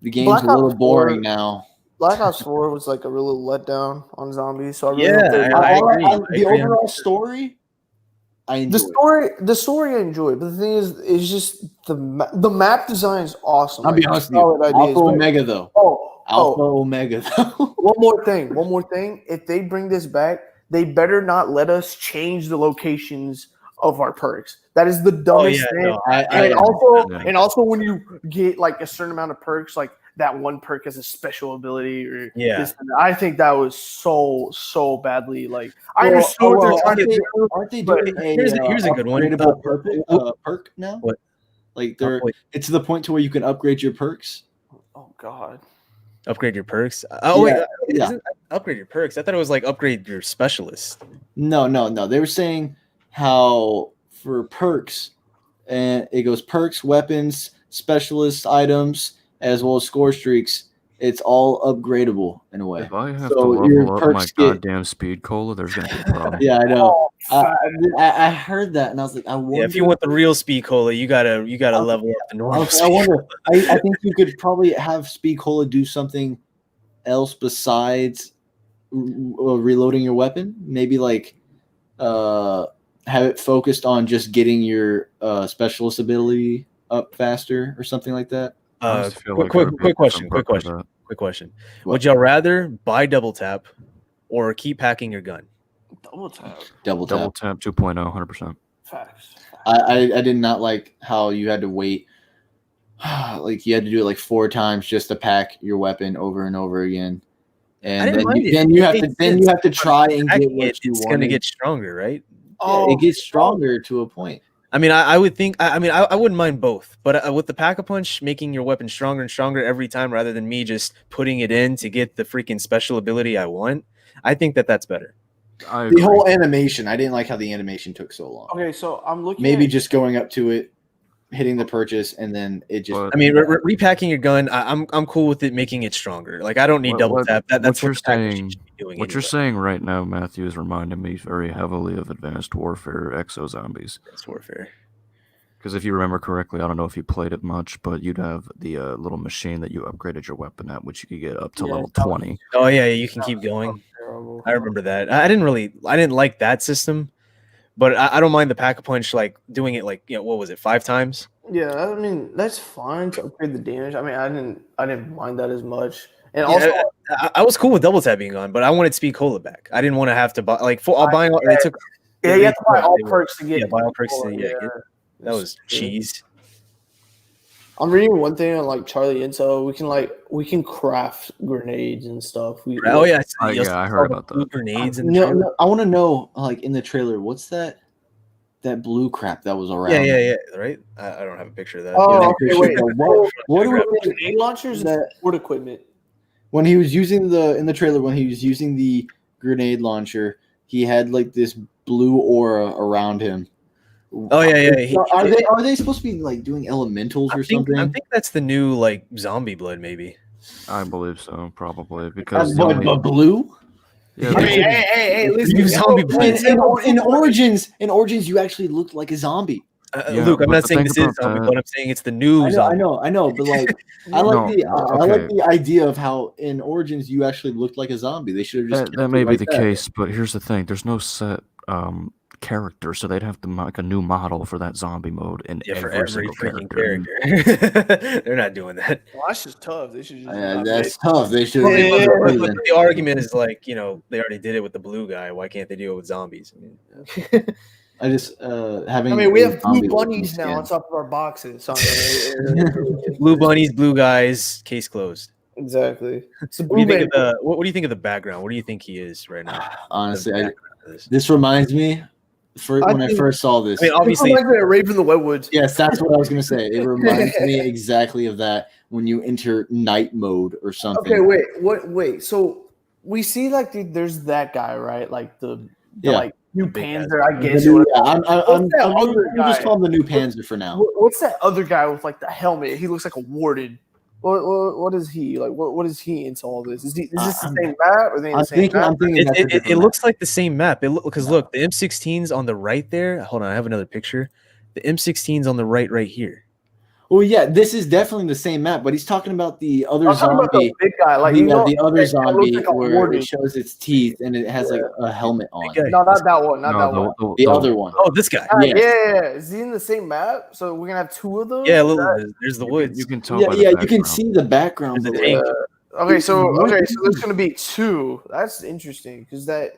The game's Black a little Ops 4 boring now. Black Ops 4 was like a real letdown on zombies, so I really Yeah, hope they I agree. The overall story, I enjoyed. the story I enjoyed, but the thing is, it's just the map design is awesome. I'll be Like, honest with you. solid ideas, Alpha but- Omega though. Alpha Omega though. One more thing. If they bring this back, they better not let us change the locations of our perks. That is the dumbest thing. No, And also when you get like a certain amount of perks, like that one perk has a special ability or this and that. I think that was so badly like I understood what they're trying to do. Aren't they doing here's a good one. upgradable perk now? What? Like it's to the point to where you can upgrade your perks. Oh God. Upgrade your perks. Oh Yeah, wait, isn't upgrade your perks? I thought it was like upgrade your specialist. No. They were saying how for perks, and it goes perks, weapons, specialist items, as well as score streaks. It's all upgradable in a way. If I have So to your level up my perks get- goddamn speed cola, there's gonna be a problem. Yeah, I know. Oh, I heard that, and I was like, I wonder. Yeah, if you want the real speed cola, you gotta level up the normal. I wonder. I think you could probably have Speed Cola do something else besides reloading your weapon. Maybe like have it focused on just getting your specialist ability up faster or something like that. I just feel like there would be Quick some question. perk Quick question. What? Would y'all rather buy double tap or keep packing your gun? double tap. Double Double tap. tap 2.0, 100%. Facts. I did not like how you had to wait. Like you had to do it like 4 times just to pack your weapon over and over again. And then you have to try and get what you It's want. gonna get stronger, right? Yeah, it gets stronger to a point. I mean, I would think. I mean, I wouldn't mind both, but with the Pack-a-Punch making your weapon stronger and stronger every time, rather than me just putting it in to get the freaking special ability I want, I think that's better. The whole animation, I didn't like how the animation took so long. Okay, so I'm looking. Maybe just going up to it, hitting the purchase, and then it just. But- I mean, repacking your gun, I'm cool with it making it stronger. Like I don't need double tap. That's what you're what the Pack-a-Punch saying. should be doing. What you're anyway. saying right now, Matthew, is reminding me very heavily of Advanced Warfare Exo Zombies. That's warfare. Because if you remember correctly, I don't know if you played it much, but you'd have the little machine that you upgraded your weapon at, which you could get up to level 20. Oh yeah, you can keep going. Terrible. I remember that. I didn't like that system, but I don't mind the Pack-a-Punch like doing it like what was it 5 times? Yeah, I mean that's fine to upgrade the damage. I mean, I didn't mind that as much. And Yeah, also, I was cool with double tap being on, but I wanted Speed Cola back. I didn't want to have to buy like full. Buying all. They took. yeah, you have to buy all perks to get. Yeah, buy all perks to yeah. get. That was cheese. I'm reading one thing on like Charlie Intel. We can craft grenades and stuff. Oh yeah, I heard about that. Grenades and No, I want to know, like in the trailer, what's that blue crap that was around? yeah. Right. I don't have a picture of that. Oh, Yeah, okay, wait. What do we Grenade launchers and sport equipment. when he was using in the trailer when he was using the grenade launcher, he had like this blue aura around him. Oh yeah. Are they supposed to be like doing elementals or something? I think that's the new like zombie blood, maybe. I believe so, probably. Because But blue? yeah, I mean, hey, listen. You zombie blood. In Origins, you actually looked like a zombie. Yeah, Luke, I'm but not the saying thing this is about zombie that- blood. I'm saying it's the new I zombie. know, but like I like okay. the idea of how in Origins you actually looked like a zombie. They should have just that kept may it be like the that. case, but here's the thing: there's no set character, so they'd have to make a new model for that zombie mode in For every every single freaking character. They're not doing that. Well, that's just tough. They should just. Yeah, that's tough. They should. But have the argument is like, they already did it with the blue guy. Why can't they do it with zombies? I mean, I just having. I mean, we have blue zombie bunnies looking now on skin. top of our boxes. So, blue bunnies, blue guys, case closed. Exactly. It's the What do you think blue of the what do you think of the background? What do you think he is right now? Honestly, The background of this. this reminds me when I think- first saw this. I mean, obviously, like the Raven in the Wetwoods. Yes, that's what I was gonna say. It reminds me exactly of that when you enter night mode or something. Okay, wait, what? Wait, so we see like there's that guy, right? Like the Yeah. like new big ass Panzer, I The guess. new- or yeah, whatever. I'm that other we'll just guy? call him the new Panzer for now. What's that other guy with like the helmet? He looks like a warden. What is he like? What is he into all this? Is this the same map? Or they in the same map? I'm thinking that's a it different looks like the same map. Because No. look, the M16's on the right there. Hold on, I have another picture. The M16's on the right here. Well, yeah, this is definitely the same map, but he's talking about the other I'm talking about the zombie. big guy, like The other that zombie looks like a where warden. it shows its teeth and it has like a helmet on. Big guy. No, not that one. Not No, that one. The other one. Oh, this guy. Yes. Yeah. Is he in the same map? So we're gonna have two of those? Yeah, Is look, that- there's the You woods. can tell. Yeah, by the yeah, you can background. see the background. There's a but, tank. Okay, so there's gonna be two. That's interesting because that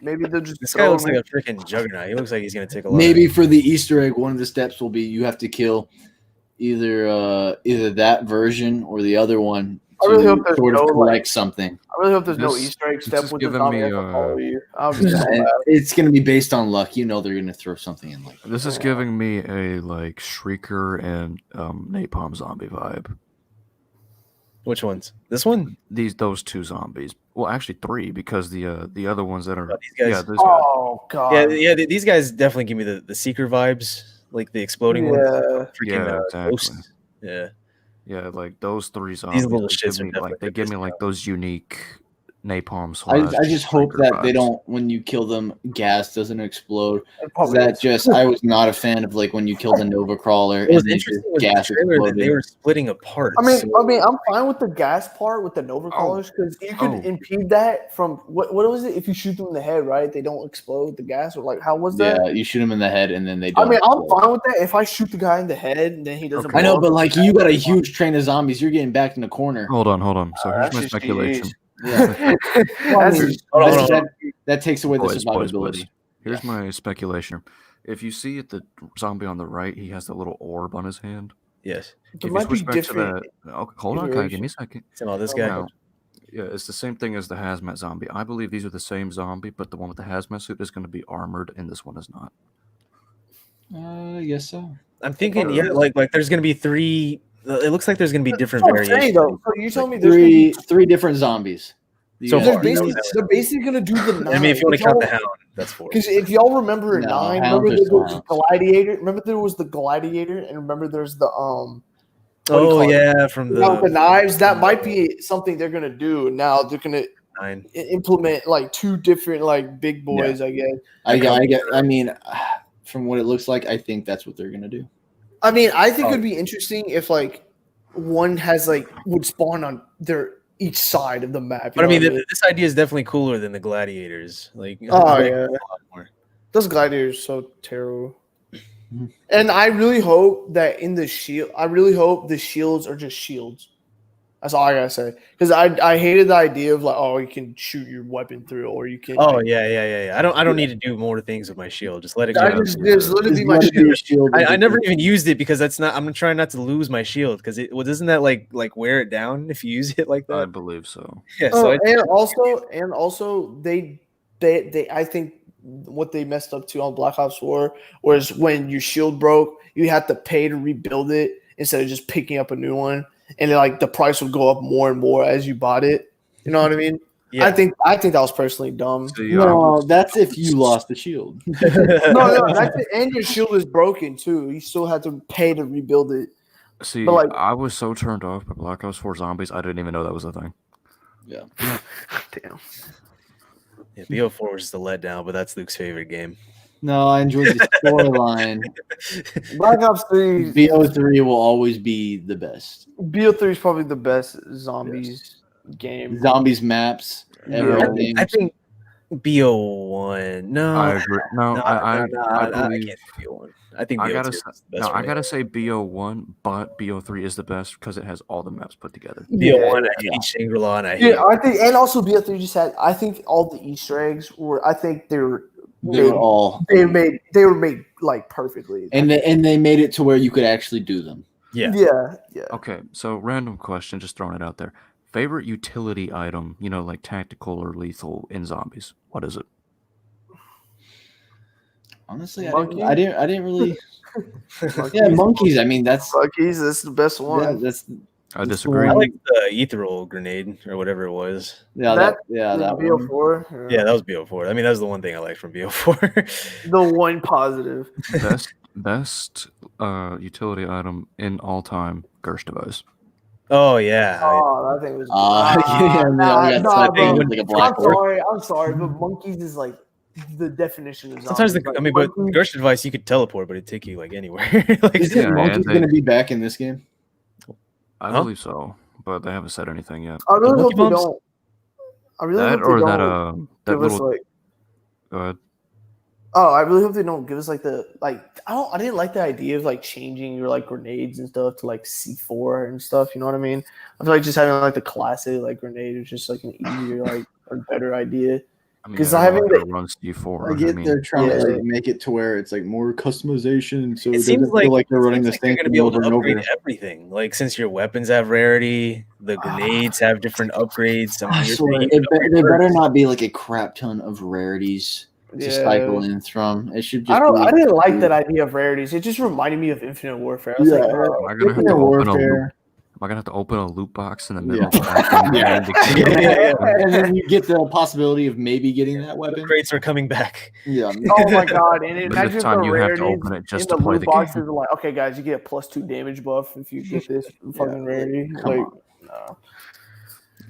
maybe they'll just This guy throw looks him like a freaking juggernaut. He looks like he's gonna take a lot. Maybe for the Easter egg, one of the steps will be you have to kill either that version or the other one I to really hope there's sort of no, like- collect something. I really hope there's no This- Easter egg this step is with the giving zombie me, that can follow you. I'll be so And mad. it's going to be based on luck. You know they're going to throw something in like This is giving me a like Shrieker and Napalm zombie vibe. Which ones? This one? Those two zombies. Well, actually three because the other ones that are Oh, these guys. yeah this guy. Oh god. Yeah. These guys definitely give me the Seeker vibes, like the exploding ones. Yeah. Freaking Yeah, exactly. ghosts. Yeah. Yeah, like those three zombies. little they shits give are me, definitely like they the give me best like now. those unique napalm I slash. just hope Shrieker that they vibes. don't, when you kill them, gas doesn't explode. Probably That is. just, I was not a fan of like when you killed a Nova Crawler What was and then interesting just was the gas trailer that exploded. they were splitting apart. I mean, so- I'm fine with the gas part with the Nova callers because you could Oh. impede that from what was it? If you shoot them in the head, right? They don't explode the gas, or like how was that? Yeah, you shoot them in the head and then they I don't. mean, I'm explode. fine with that. If I shoot the guy in the head and then he doesn't, Okay. I know, blow but up, like you got a huge train of zombies, you're getting backed in the corner. Hold on. So here's that's my just speculation. GG. Yeah. Well, I That's mean, just- Hold on, that- hold on. that takes away the Boys. survivability. Here's my speculation. If you see the zombie on the right, he has that little orb on his hand. yes. If There you might be switch back to different that, okay, hold on, Kai, give me a second. So this Oh, guy. Now, yeah, it's the same thing as the hazmat zombie. I believe these are the same zombie, but the one with the hazmat suit is going to be armored, and this one is not. Yes, so. I'm thinking, yeah, like there's gonna be three. It looks like there's gonna be different That's what I'm saying, variations. though. So you told me there's gonna be- Three different zombies. So You far. got- they're basically gonna do the nine. I mean, if you want to count the hound, that's four. Because if y'all remember in No, nine, hounds remember are there still was hounds. gladiator. Remember there was the gladiator, and remember there's the what do you Oh call it? yeah, from You know, the the knives. That might be something they're gonna do. Now they're gonna 9. implement like two different like big boys. I guess. I mean, from what it looks like, I think that's what they're gonna do. I mean, I think Oh. it'd be interesting if like one has like would spawn on their each side of the map. you But I know mean, what this idea is definitely cooler than the gladiators. Like, Oh, I like yeah. it a lot more. those gladiators so terrible. Mhm. And I really hope that in the shield, I really hope the shields are just shields. That's all I gotta say. Because I hated the idea of like, oh, you can shoot your weapon through, or you can. Oh like, yeah. I don't need to do more things with my shield. Just let it I go. just literally Just be my let it be shield. a shield. I never even used it because that's not. I'm trying not to lose my shield because doesn't that like wear it down if you use it like I that? believe so. Yeah. Oh, So I, and also they I think what they messed up too on Black Ops 4 was when your shield broke, you had to pay to rebuild it instead of just picking up a new one, and then, like the price would go up more and more as you bought it. You know what I mean? yeah. I think that was personally dumb. See, No, that's if you lost the shield. No, that's it. And your shield is broken too. You still had to pay to rebuild it. see, but, like- I was so turned off by Black Ops 4 Zombies, I didn't even know that was a thing. Yeah. Damn. Yeah, BO4 was just a letdown, but that's Luke's favorite game. No, I enjoyed the storyline. Black Ops 3 BO3 will always be the best. BO3 is probably the best zombies game. Zombies maps, everything. I think BO1. No, I agree. No, I believe. can't do BO1. I think I BO2 gotta is say, the best. no, I gotta say BO1, but BO3 is the best because it has all the maps put together. BO1. I hate Shangri-La, and I hate. Yeah, I think, and also BO3 just had. I think all the Easter eggs were. I think they were They were made like perfectly. and they made it to where you could actually do them. Yeah. Yeah. Okay, so random question, just throwing it out there. Favorite utility item, like tactical or lethal in zombies? What is it? Honestly, Monkey? I didn't really. Yeah, Monkeys. monkeys. I mean, that's Monkeys. That's the best one. that's I that's the disagree. I one. like the ethereal grenade or whatever it was. Yeah, that that one. BO4. Yeah, that was BO4. I mean, that was the one thing I liked from BO4. The one positive. Best utility item in all time, Gersh device. Oh yeah. Oh, that thing was. Yeah, and they all got sucked bro. in like a black hole. I'm sorry, but monkeys is like the definition of Sometimes zombies. I mean, but Gersh device you could teleport, but it'd take you like anywhere. Like, Isn't Yeah, monkeys and going to be back in this game? I Huh? believe so, but they haven't said anything yet. I really hope monkey they bombs? don't. I really That hope they or that don't that give us little. like. Go ahead. Oh, I really hope they don't give us like the like. I didn't like the idea of like changing your like grenades and stuff to like C4 and stuff. You know what I mean? I feel like just having like the classic like grenade is just like an easier like or better idea. I mean, 'Cause yeah, having everyone the- runs D4. I get mean, they're trying to yeah. like make it to where it's like more customization, so it, it doesn't seems like feel like they're running it the seems like same they're gonna thing be able over to and upgrade over. everything. Like since your weapons have rarity, the grenades have different upgrades. I mean, I you're swear, saying you can upgrade they better perks. not be like a crap ton of rarities to cycle in from. It should just I be. didn't like that idea of rarities. It just reminded me of Infinite Warfare. I was Yeah, like, oh, am I gonna have Infinite to open a loot? Warfare. Am I gonna have to open a loot box in the Yeah. middle of the campaign? Yeah. and to- Yeah. And then you get the possibility of maybe getting that The weapon. crates are coming back. Yeah. oh my god! And But imagine this if time the you have to rarities open it just in to the play loot the boxes game. are like, okay, guys, you get a +2 damage buff if you get this fucking rarity. come Like, on. no.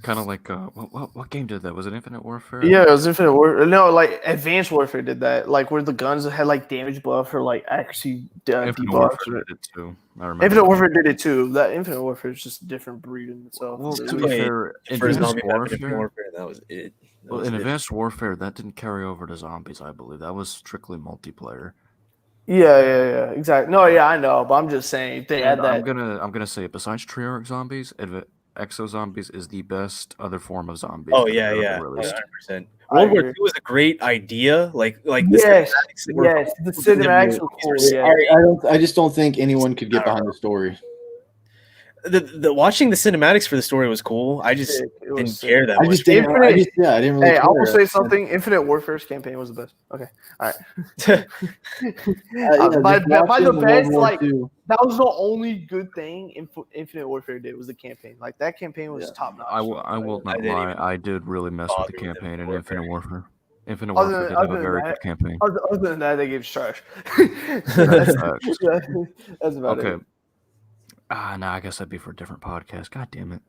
Kind of like what game did that? Was it Infinite Warfare? Yeah, it was Infinite Warfare. No, like Advanced Warfare did that. Like where the guns had like damage buff or like accuracy Infinite debuffs. Warfare did it too. I remember. Infinite that. Warfare did it too. That Infinite Warfare is just a different breed in itself. Well, So, to be Played fair, the first Advanced zombie map in Infinite Warfare. Warfare, and that was it. That Well, was in it. Advanced Warfare, that didn't carry over to zombies. I believe that was strictly multiplayer. yeah, exactly. No, yeah, I know, but I'm just saying if they had And that. I'm gonna say, besides Treyarch zombies, Exo Zombies is the best other form of zombies. Oh that yeah, they've yeah, ever released. 100%. I World War agree. II was a great idea. Like the Yes, cinematics were yes, the cinematics were cool. Yeah, I just don't think anyone could get behind the story. the watching the cinematics for the story was cool. I just It was didn't sick. care that I much. just didn't. I didn't really. Hey, I will care. say something. Infinite Warfare's campaign was the best. Okay, all right. Yeah, by just the watching World best, War like II. that was the only good thing Infinite Warfare did was the campaign. Like that campaign was Yeah. top notch. I will I not didn't lie. even I did really mess with the bother with campaign in Infinite Infinite Warfare. Infinite Other Warfare than- did have other a than very that- good campaign. Other than that, they gave trash. Facts. That's about Okay. it. Nah, I guess that'd be for a different podcast. God damn it.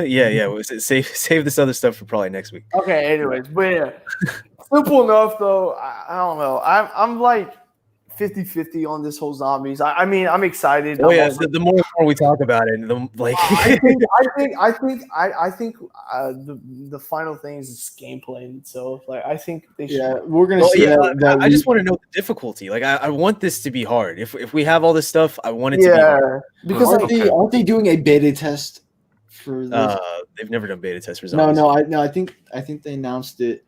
yeah. Save this other stuff for probably next week. Okay, anyways, but yeah, simple enough though. I don't know. I'm like 50-50 on this whole zombies. I mean, I'm excited. Oh I'm yeah, also- the more we talk about it, the like. I think the final thing is just gameplay in itself. Like I think they should. Yeah, we're gonna Well, see yeah, that. I just want to know the difficulty. Like, I want this to be hard. If we have all this stuff, I want it to be hard. Yeah, because Well, like, aren't they doing a beta test for this? They've never done beta tests for No, zombies. I think they announced it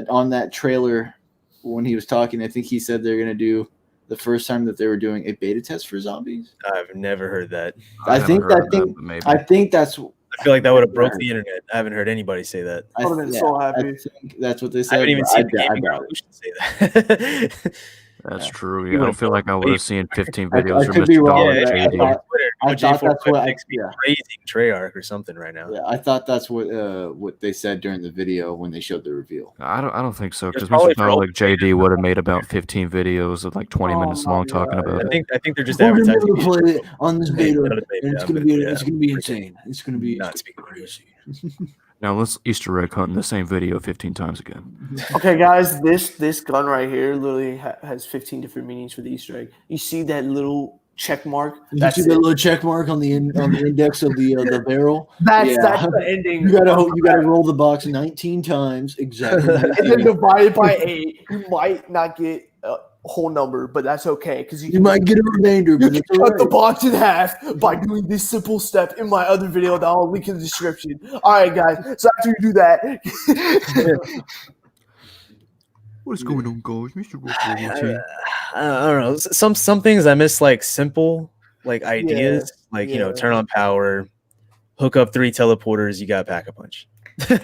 on that trailer when he was talking. I think he said they're gonna do the first time that they were doing a beta test for zombies. I've never heard that. I haven't think heard of that, but maybe. I think that's. I feel like that would have broke the internet. I haven't heard anybody say that. I, I've been so I happy. think that's what they I said. haven't even but seen the I gaming doubt it. revolution say that. That's Yeah. true. You Yeah, I don't would've feel like I thought- would have seen 15 I videos could from be Mr. wrong, Dollar but yeah, I JD. thought- I thought J4 that's what I- makes me yeah. praising Treyarch or something right now. Yeah, I thought that's what they said during the video when they showed the reveal. I don't think so, because It's probably Mr. for Dollar JD would have made about 15 videos of like 20 Oh minutes my long God, talking about I it. think they're just We're gonna be advertising. able to play it on this beta, Another beta, and it's yeah, gonna but be yeah, it's gonna be insane. It's gonna be Not speaking crazy. Now let's Easter egg hunt in the same video 15 times again. Okay, guys, this gun right here literally has 15 different meanings for the Easter egg. You see that little check mark? You That's see it. that little check mark on the index of the barrel? That's Yeah. that's the ending. You gotta roll the box 19 times exactly. And then divide it by 8. You might not get a whole number, but that's okay because You might get a remainder, you but can it's cut alright. the box in half by doing this simple step in my other video that I'll link in the description. All right, guys. So after you do that, What is going on, guys? Mr. I don't know. Some things I miss like simple like ideas, like yeah. turn on power, hook up 3 teleporters, you got pack a punch.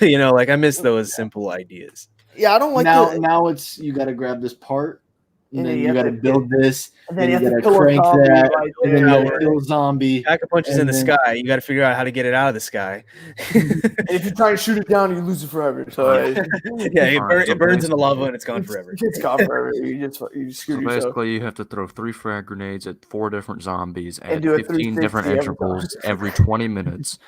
Like I miss those simple ideas. Yeah, I don't like now it's you got to grab this part, and And then then you you got to have to build this, and then you have to got to kill a crank zombie that, right and then there. you got to kill a zombie. Pack a punch is in And the then- sky. You got to figure out how to get it out of the sky. And if you try and shoot it down, you lose it forever. So Yeah, it burns in the lava and it's gone forever. It's gone forever. You just So screwed yourself. basically, you have to throw 3 frag grenades at 4 different zombies at And do a 15 different 360 every intervals every 20 minutes.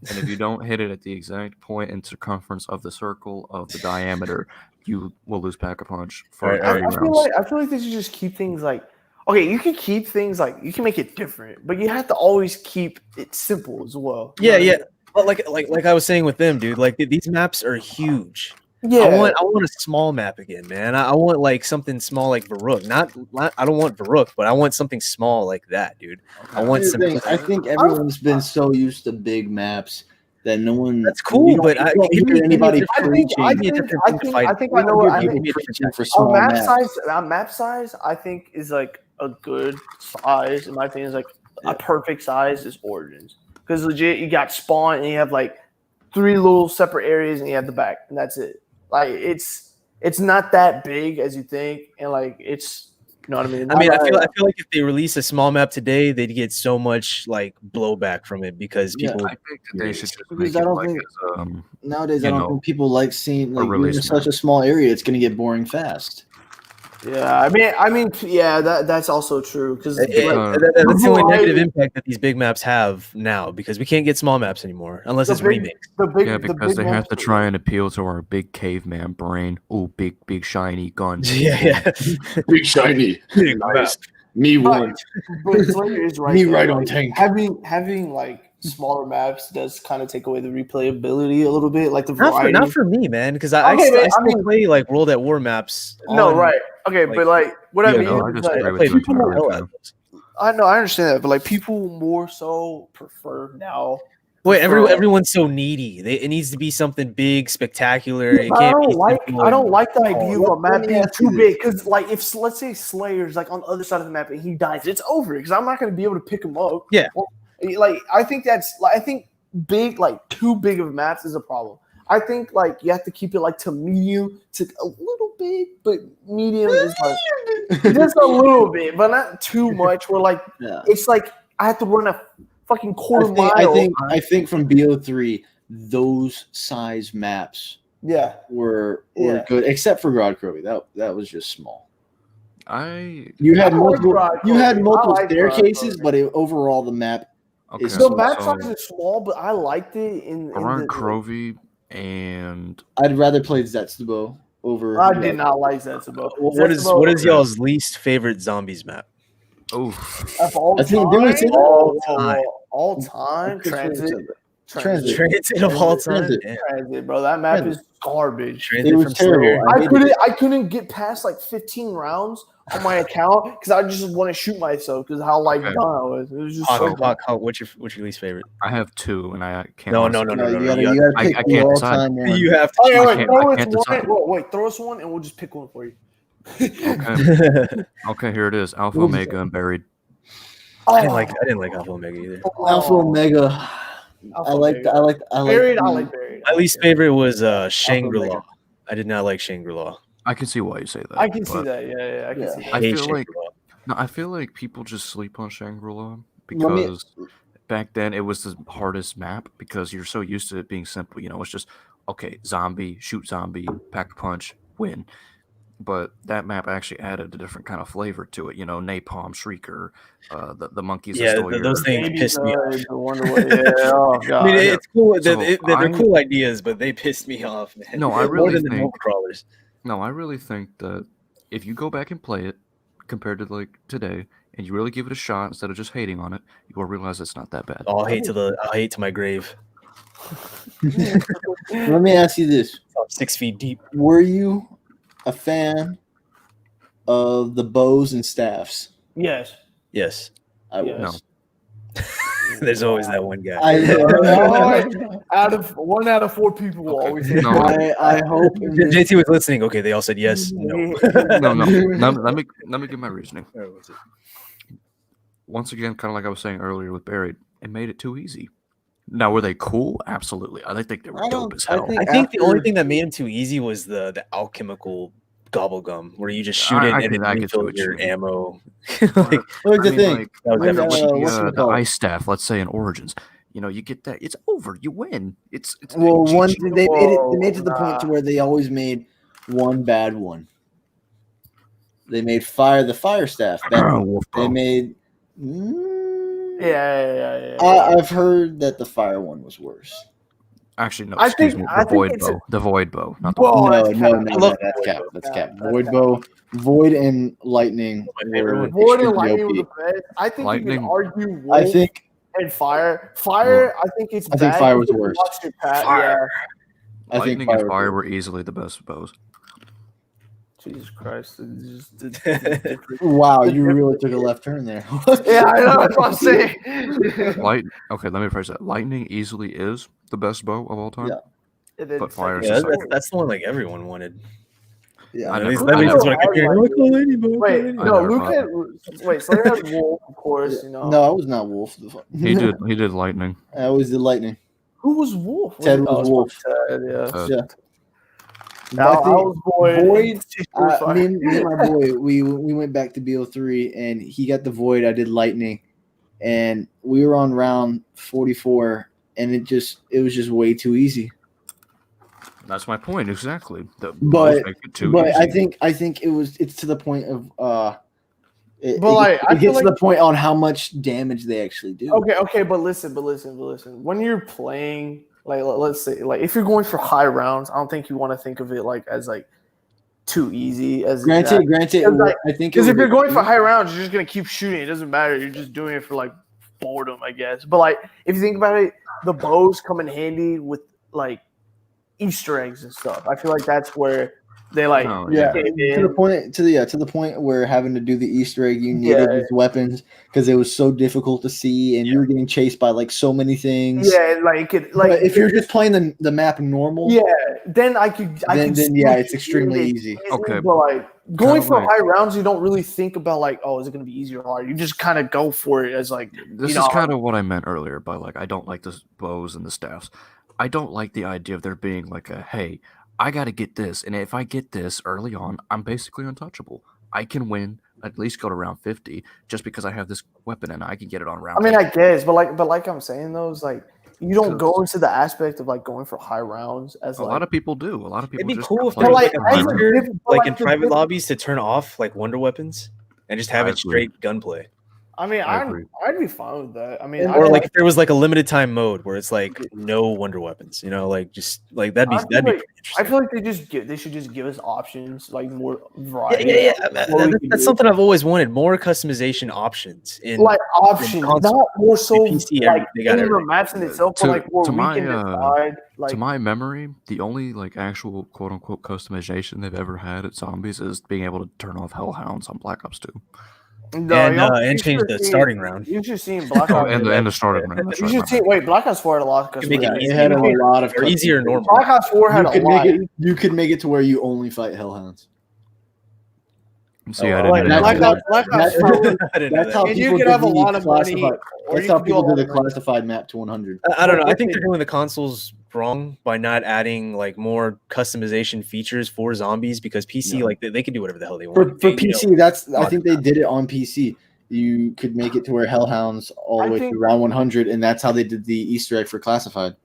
And if you don't hit it at the exact point and circumference of the circle of the diameter, you will lose pack a punch for Right, 30 I feel rounds. like they should just keep things like okay. You can keep things like you can make it different, but you have to always keep it simple as well. You know Yeah, what I yeah. But like I was saying with them, dude, like these maps are huge. mean? Yeah. I want a small map again, man. I want like something small like Varrook. Not I don't want Varrook, but I want something small like that, dude. I want Here's the thing, simplicity. I think everyone's been so used to big maps that no one. That's cool, you don't- but you I- don't give hear me- anybody I think I preaching. think different I thing to think fight I think We I know don't what hear I people think. preaching for Our small map maps. size, I think is like a good size. In my opinion, is like a perfect size is Origins because legit you got spawn and you have like 3 little separate areas and you have the back and that's it. Like it's not that big as you think and like it's you know what I mean. I feel like if they release a small map today, they'd get so much like blowback from it because Yeah, people. I think that they should just Because make I it don't like think- as, Nowadays, I you don't know, think people like seeing like you're in release such map. a small area. It's going to get boring fast. yeah, I mean, yeah, that's also true because That's the only negative impact that these big maps have now because we can't get small maps anymore unless it's remakes. yeah, because they have to try and appeal to our big caveman brain. Oh, big shiny guns. Yeah. Big shiny. Nice. Me But Slayer is right. Me though, right on like, tank. Having like smaller maps does kind of take away the replayability a little bit, like the Not variety. for me, man, because I still play like World at War maps. No, on- right? Okay, like, but like what I Yeah, mean, no, I is, just like, agree with play you people entirely. hell Caio. at those. I know I understand that, but like people more so prefer now. Wait, prefer- everyone's so needy. It needs to be something big, spectacular. It I can't be don't like simple I don't and- like the idea of a let map me being ask you too this. big because like if let's say Slayer's like on the other side of the map and he dies, it's over because I'm not going to be able to pick him up. Yeah. Like I think I think big like too big of maps is a problem. I think like you have to keep it like to medium to a little big, but medium is like just a little bit, but not too much. Where like Yeah. it's like I have to run a fucking quarter mile. I think from BO3, those size maps Yeah. were Yeah. good, except for Rod Croby. That was just small. You I had like multiple Rod you had Croby. multiple I like Rod staircases, Croby. but overall the map Okay, It's The so- map size is small, but I liked it in Around the, Crovey and I'd rather play Zetsubo over. I did not like Zetsubo. What is y'all's least favorite zombies map? oh, Of all I think time? they would say that. All time? Transit, Transit. Transit of all time. Transit. Damn. Transit, bro. That map Transit. is garbage. Transit It was from Slayer. terrible. I hated it. I couldn't get past like 15 rounds on my account because I just want to shoot myself because how like Okay. done I was. It was just Hawk, so Hawk, Hawk, what's your least favorite? I have 2, and I can't. No, honestly- no, No, no, you no, gotta I- pick I the can't all decide. time one. You have to. Okay, I wait, can't- throw I us can't decide. one. Wait, throw us one and we'll just pick one for you. Okay, okay, here it is: Alpha, Omega, and Buried. I didn't like Alpha Omega either. Alpha Omega. Alpha I like Omega. Buried. I the- like Buried. My least favorite was Shangri-La. Omega. I did not like Shangri-La. I can see why you say that. I can see but that. Yeah, I can Yeah. see that. I hate feel like Shangri-La. no, I feel like people just sleep on Shangri-La Let me- because back then it was the hardest map because you're so used to it being simple. You know, it's just okay, zombie, shoot zombie, pack a punch, win. But that map actually added a different kind of flavor to it. You know, napalm, shrieker, the monkeys. that Yeah, stole those your- things Baby pissed me off. Good, the Wonder Woman. Yeah, oh god. I mean, it's cool. So They're I- cool ideas, but they pissed me off, man. No, I More really than the think- Nova Crawlers. No, I really think that if you go back and play it compared to like today, and you really give it a shot instead of just hating on it, you will realize it's not that bad. I'll hate to my grave. Let me ask you this: I'm 6 feet deep. were you a fan of the bows and staffs? Yes. Yes, I Yes. was. there's always that one guy. Out of 1 out of 4 people will Okay. always say No, I hope. in this- JT was listening. Okay, they all said yes. No. No, let me give my reasoning. once again, kind of like I was saying earlier with Buried, it made it too easy. Now, were they cool? Absolutely. I think they were I dope don't- as I hell. think- I think the only after- thing that made him too easy was the alchemical gobble gum, where you just shoot I it get- and I then get refill what your you mean. ammo. But, Like, Here's the I mean, thing. like, that was When, never cheap. the ice staff, let's say in Origins, you get that, it's over. You win. It's Well, GG. one they made it. They made it to the Whoa, point to where they always made one bad one. They made the fire staff. Wolf They bow. made. Yeah. I've heard that the fire one was worse. Actually, no. I Excuse think- me. I The think void it's a- bow. The void bow, not the. Whoa, no, that's no, cap. no, I love that's Void cap. Bow. That's Yeah, cap. that's Void cap. bow, void, and lightning My favorite were one. Void and extremely lightning was OP. the best. I think you Lightning- can argue wolf I think and fire. Fire, I think it's I think bad fire because was you worse. watch your pat- Fire. I think Lightning and fire. fire were easily the best bows. Yeah. Jesus Christ. It's just- Wow, you really took a left turn there. yeah, I know. That's what I'm saying. Light. Okay, let me rephrase that. Lightning easily is the best bow of all time. Yeah. And then But fire is Yeah, just that's the one like everyone wanted. Yeah, I At least never- that I means never- it's what I kept hearing. I- Oh, call Lightning bow, call Wait, Lightning I bow. no, never Luke bought had. Wait, Slayer had wolf, of course. No, I was not Wolf. The fuck? He did. He did lightning. I always did lightning. Who was wolf? Ted Oh, was it wolf. Ted, yeah. Uh, Yeah. Now, I I think was void. Void, me and my boy, we went back to BO3 and he got the void. I did lightning, and we were on round 44, and it was just way too easy. That's my point exactly. The But- bows make it too But easy. I think it's to the point of it, But, like, I it feel gets to like- the point on how much damage they actually do. Okay, but listen. When you're playing, like, let's say, like, if you're going for high rounds, I don't think you want to think of it like as like too easy as Granted, Because, like, I think because it if you're was- going for high rounds, you're just gonna keep shooting. It doesn't matter. You're just doing it for like boredom, I guess. But like, if you think about it, the bows come in handy with like Easter eggs and stuff. I feel like that's where they like Oh, yeah, came to in. the point where having to do the Easter egg, you needed Yeah. these weapons because it was so difficult to see, and you were getting chased by like so many things. Yeah, like it could like But if you're just playing the map normal, yeah, then I could then still yeah, it's shoot extremely it easy. Okay, But like going kinda for like- high rounds, you don't really think about like, oh, is it going to be easy or hard? You just kind of go for it as like This you is know, kind of what I meant earlier by like I don't like the bows and the staffs. I don't like the idea of there being like a hey, I got to get this, and if I get this early on, I'm basically untouchable. I can win, at least go to round 50, just because I have this weapon and I can get it on round. I mean, 80. I guess, but like I'm saying though, is like you don't go 'Cause- into the aspect of like going for high rounds as a like, lot of people do. A lot of people It'd be just cool if play there was with like a like, the feature, but like like in the private diff- lobbies, to turn off like wonder weapons and just have I it agree. straight gunplay. I mean, I agree. I'd be fine with that. I mean, And- Or I like if there was like a limited time mode where it's like no wonder weapons, like just like that'd be I feel that'd be like- pretty I interesting. feel like they should just give us options, like more Yeah, variety. yeah, yeah. of what we can That's do. something I've always wanted. More customization options in Like options, console. not more so PC, like they got in the everything. maps in itself, To- but like where to we my, can decide. Like, to my memory, the only like actual quote unquote customization they've ever had at zombies is being able to turn off hellhounds on Black Ops 2. no, and y'all- and you change should the see- starting round. You should see in Black Oh, Ops. and the starting round. That's You right. should my see. bad. Wait, Black Ops 4 had a lot of You make it Yeah, customization. it had a easy. lot of Or easy or customization. normal. Black Ops 4 had You a could lot. make it. You could make it to where you only fight hellhounds. See, I Oh, didn't like, know Black that. Ops- Black Ops That's 4 how- I didn't know That's how that. And you people could did have a the lot of money, classified. or That's you how could do a people lot did of the money. classified map to 100. I don't know. I Well, think okay. they're doing the consoles wrong by not adding like more customization features for zombies because PC Yeah. like they can do whatever the hell they For want. They, you know, PC, I mod think they did it on PC. You could make it to where hellhounds all the I way think- to round 100, and that's how they did the Easter egg for classified.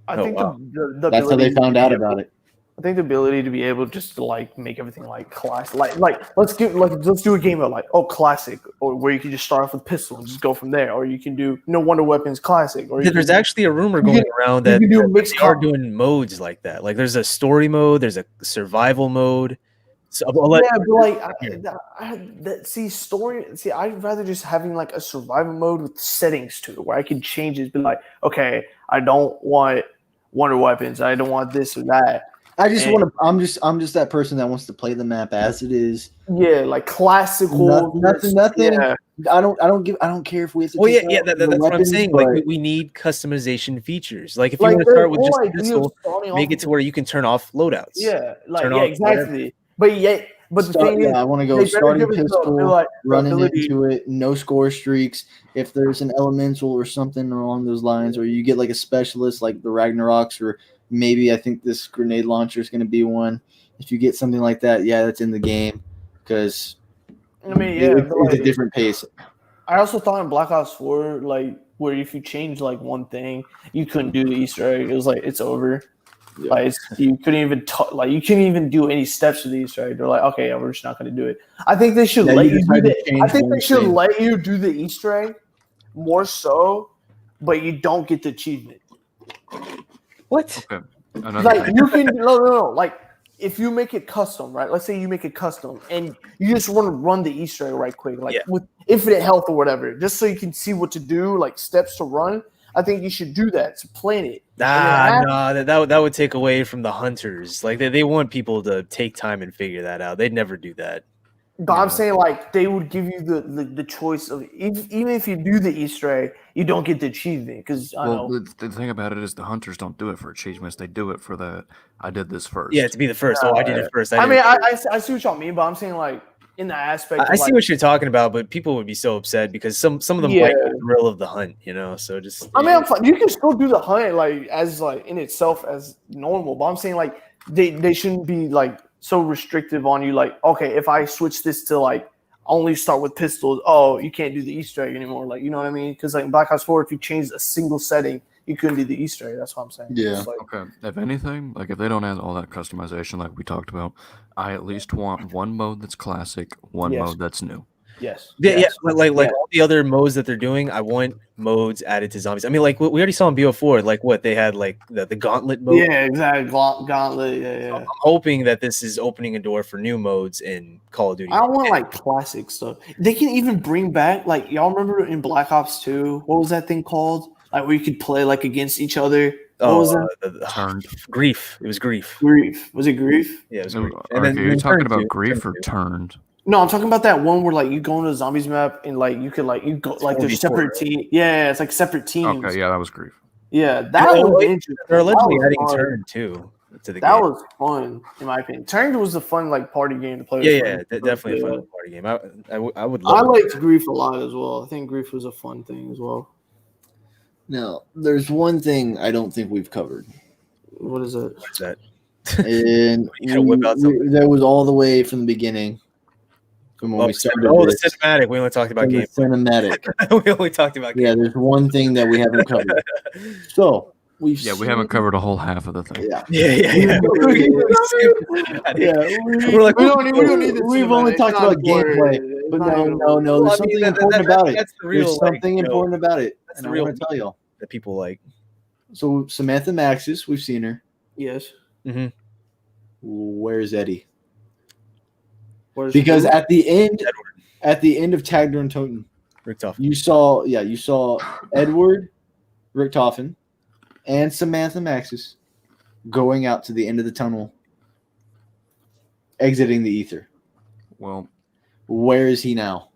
I Oh, think wow. the That's how they ability found to out be about able- it. I think the ability to be able just to like make everything like class, like let's do a game of like classic, or where you can just start off with pistol and just go from there, or you can do no wonder weapons classic, or you There's can, actually a rumor you going can- around you that can do mixed they are comp- doing modes like that. Like there's a story mode, there's a survival mode. So I'll let- yeah, but like Yeah. I'd rather just having like a survival mode with settings to it where I can change it, be like, okay, I don't want wonder weapons, I don't want this or that. I just And- want to. I'm just that person that wants to play the map as it is. Yeah, like classical. Nothing. Yeah. I don't care if we have to. well, yeah, take yeah, out that's the what I'm weapons, saying. but Like we need customization features. Like if you Like, want to the start with whole just a idea of pistol, starting make off it to with- where you can turn off loadouts. Yeah, like Turn yeah, off exactly. But yet, But the thing is, I want to go they better starting give us the pistol, like, running ability. into it, no score streaks. If there's an elemental or something along those lines, or you get like a specialist like the Ragnaroks, or maybe I think this grenade launcher is going to be one. If you get something like that, yeah, that's in the game because I mean, yeah, but it's a like, different pace. I also thought in Black Ops 4, like, where if you change like one thing, you couldn't do the Easter egg. It was like it's over. Yeah. Like you couldn't even you couldn't even do any steps to the Easter egg. They're like, okay, yeah, we're just not going to do it. I think they should let you just do had to the. change I think one they should thing. let you do the Easter egg more so, but you don't get the achievement. What? Okay. Another Like thing. you can no. Like if you make it custom, right? Let's say you make it custom and you just want to run the Easter egg right quick, like Yeah. with infinite health or whatever, just so you can see what to do, like steps to run. I think you should do that to plan it. That would take away from the hunters. Like they want people to take time and figure that out. They'd never do that. But I'm Yeah. saying like they would give you the choice of even if you do the Easter egg, you don't get the achievement because I Well, know. the thing about it is the hunters don't do it for achievements. They do it for the I did this first. Yeah, to be the first. Oh, I did it first. I mean, I see what y'all mean, but I'm saying like in the aspect. I of, see like, what you're talking about, but people would be so upset because some of them Yeah. like the thrill of the hunt, you know. So just I mean, I'm fine. You can still do the hunt like as like in itself as normal, but I'm saying like they shouldn't be like so restrictive on you. Like, okay, if I switch this to like only start with pistols, oh, you can't do the Easter egg anymore. Like, you know what I mean? Because like in Black Ops 4, if you changed a single setting, you couldn't do the Easter egg. That's what I'm saying. Yeah. It's like, Okay. If anything, like if they don't add all that customization like we talked about, I at least want one mode that's classic, one Yes. mode that's new. yes. yeah, yes. like all the other modes that they're doing, I want modes added to zombies. I mean, like we already saw in BO4, like what they had, like the gauntlet mode. Yeah, exactly. Gauntlet. Yeah. I'm hoping that this is opening a door for new modes in Call of Duty. I want like classic stuff. They can even bring back like y'all remember in Black Ops 2, what was that thing called? Like where you could play like against each other. What was that? Turned. Grief. It was Grief. Grief. Was it Grief? Yeah, it was Okay, Grief. are you talking Turned about two, grief Turned or two. turned? No, I'm talking about that one where like you go into a zombies map and like you could like you go like there's 4v4, separate right? team. Yeah, it's like separate teams. Okay, yeah, that was grief. Yeah, that Oh, was wait, interesting. They're allegedly That was adding fun. Turn too to the That game. was fun, in my opinion. Turned was a fun like party game to play. with Yeah, friends. definitely Yeah. a fun party game. I would I love liked Grief a lot as well. I think Grief was a fun thing as well. Now, there's one thing I don't think we've covered, What is it? What's that? and You gotta whip out something. that was all the way from the beginning, from when we started. the this, cinematic. We only talked about from the gameplay. cinematic. We only talked about Yeah, there's one thing that we haven't covered. So we haven't covered a whole half of the thing. Yeah, Yeah. we're like We don't need the we've only cinematic. talked It's not about gameplay, important. It's but not no, even- no, no. Well, There's I mean, something important about it. That's the real. There's something important about it, that's and the I real want to tell y'all. that people like. So Samantha Maxis, we've seen her. Yes. Where's Eddie? Where's Because who? at the end of Tagder and Toten, Richtofen. you saw Edward Richtofen and Samantha Maxis going out to the end of the tunnel, exiting the ether. Well, Where is he now?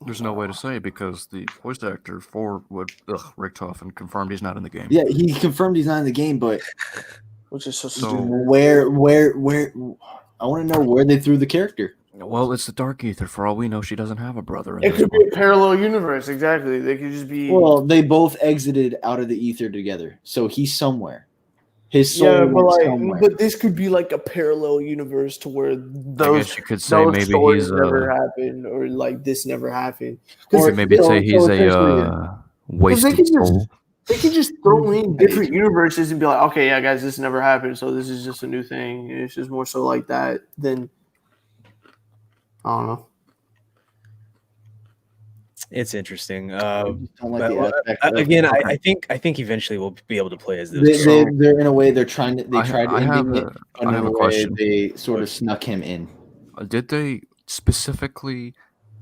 there's no way to say because the voice actor for Richtofen confirmed he's not in the game. Yeah, he confirmed he's not in the game, but Which is so So- stupid. where I want to know where they threw the character. Well, it's the dark ether. For all we know, she doesn't have a brother. In It this could one. be a parallel universe, exactly. They could just be Well, they both exited out of the ether together, so he's somewhere. His soul yeah, but went like, somewhere. but this could be like a parallel universe to where I those guess you could say those maybe stories he's never happened, or like this never happened. or Or- maybe so- say he's so essentially, a wasted could just- soul. They could just throw in different universes and be like, okay, yeah, guys, this never happened, so this is just a new thing. And it's just more so like that than I don't know. It's interesting. I just don't like But, the well, aspect of- again, I think eventually we'll be able to play as They, those. they're in a way they're trying to. They I- tried I have ending a- it, I and have in a a way question. they sort of snuck him in. Did they specifically,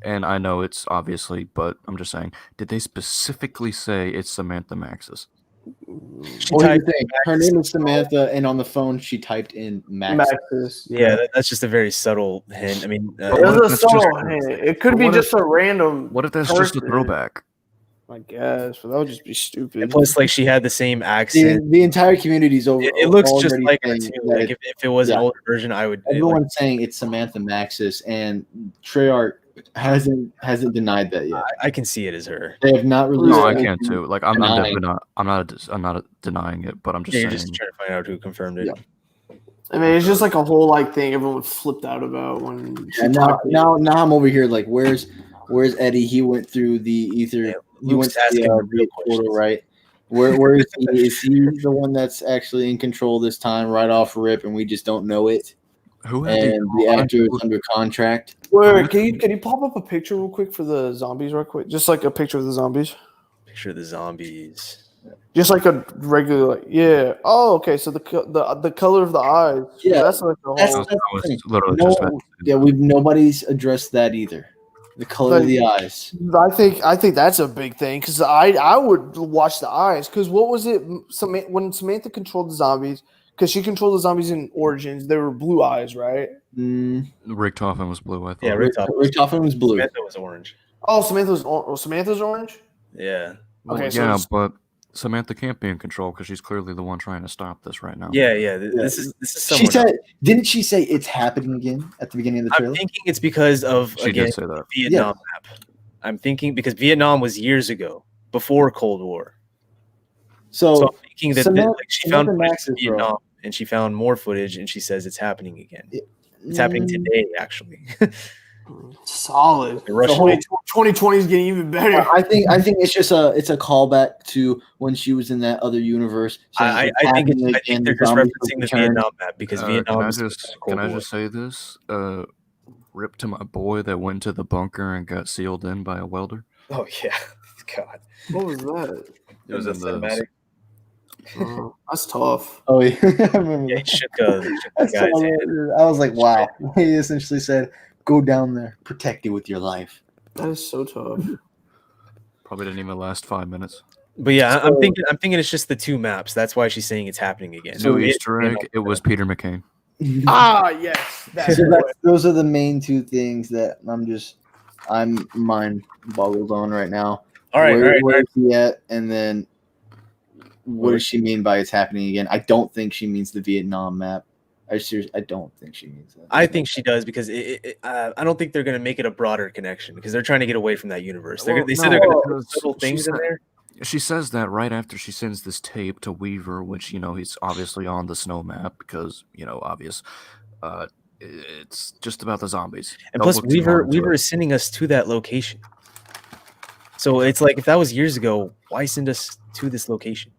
and I know it's obviously, but I'm just saying, did they specifically say it's Samantha Maxis? She What do you typed- think? Her name is Samantha, and on the phone she typed in Max. Maxis. yeah, that's just a very subtle hint. I mean, But It what if was a that's subtle just- hint. It could but be what just a random. What if that's just a person. throwback? I guess, but that would just be stupid. And plus, like she had the same accent. The entire community's over. It looks just already like her saying too. that Like if it was an yeah. older version, I would. everyone's saying it's Samantha Maxis, and Treyarch hasn't denied that yet. I can see it as her. They have not released. No, I anything can too. Like I'm denying. definitely not. I'm not denying it, but I'm just Yeah, you're saying. just trying to find out who confirmed it. Yeah. I mean, it's just like a whole like thing everyone flipped out about when. And now I'm over here like, where's Eddie? He went through the ether. Yeah, he went Luke's to asking the real portal, questions. right? Where is he? Is he the one that's actually in control this time, right off rip, and we just don't know it? Who had And the actor is under contract. Where can you pop up a picture real quick for the zombies, real quick? Just like a picture of the zombies. Picture of the zombies. Just like a regular, like, yeah. Oh, okay. So the color of the eyes. Yeah, that's like the That's, whole. that's I the was thing. literally No, just about to say that. nobody's addressed that either. The color of the eyes. I think that's a big thing because I would watch the eyes because what was it? When Samantha controlled the zombies, because she controlled the zombies in Origins, they were blue eyes, right? Rick Toffin was blue. I thought. Yeah, Rick Toffin was blue. Samantha was orange. Oh, Samantha's orange. Yeah. Well, Okay, so yeah, it's- but Samantha can't be in control because she's clearly the one trying to stop this right now. Yeah. This is She someone said, else. didn't she say it's happening again at the beginning of the I'm trailer? thinking it's because of She again did say that. Vietnam map. I'm thinking because Vietnam was years ago, before Cold War. So So I'm thinking that Samantha- like she found Samantha footage Maxis, of bro. Vietnam and she found more footage and she says it's happening again. It's happening Mm, today, actually. solid. The Russian- 2020 is getting even better. I think it's just a callback to when she was in that other universe. saying I it's think happening I again, think they're the just zombies referencing the return. Vietnam map because Vietnam Can I is just Cold can I War. just say this? Rip to my boy that went to the bunker and got sealed in by a welder. Oh yeah, God, What was that? it was a in the- cinematic. That's tough. Oh yeah, I remember Yeah, he that. shook I the saw guy's that, hand. dude. I was like, wow. He essentially said, "Go down there, protect it with your life." That is so tough. Probably didn't even last 5 minutes. But yeah, So- I'm thinking it's just the two maps. That's why she's saying it's happening again. No It- Easter egg. It was Peter McCain. Yes, that's So right. those are the main two things that I'm mind boggled on right now. All right, Where, all right, all where right. is he at? And then what does she mean by it's happening again? I don't think she means the Vietnam map. I don't think she means that. I think she does because I don't think they're going to make it a broader connection because they're trying to get away from that universe. Well, They said no, they're going to because put little she things in said- there. She says that right after she sends this tape to Weaver, which he's obviously on the snow map because obvious. It's just about the zombies. And Don't plus, look too hard into Weaver it. is sending us to that location. So it's like if that was years ago, why send us to this location?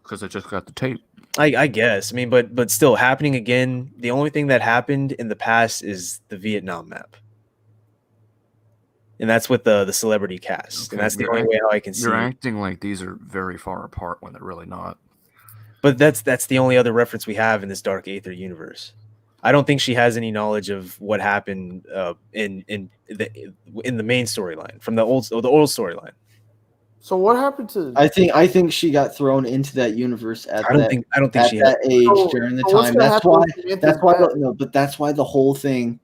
because I just got the tape. I guess. I mean, but still happening again. The only thing that happened in the past is the Vietnam map, and that's with the celebrity cast, and Okay, that's the you're only way how I can see You're it. acting like these are very far apart when they're really not. But that's the only other reference we have in this Dark Aether universe. I don't think she has any knowledge of what happened in the main storyline from the old storyline. So what happened to? I think she got thrown into that universe at I don't that think at she has. that age So- during the so what's time. gonna That's happen why. with Samantha's That's why. dad? No, but that's why the whole thing.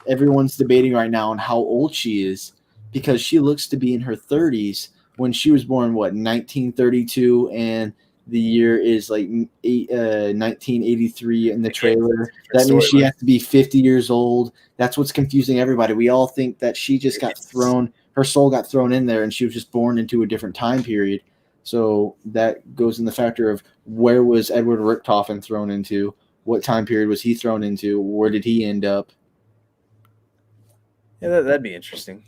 Everyone's debating right now on how old she is because she looks to be in her 30s when she was born. What 1932, and the year is like 1983 in the trailer. That means she has to be 50 years old. That's what's confusing everybody. We all think that she just got thrown. Her soul got thrown in there, and she was just born into a different time period. So that goes in the factor of where was Edward Richtofen thrown into? What time period was he thrown into? Where did he end up? Yeah, that'd be interesting.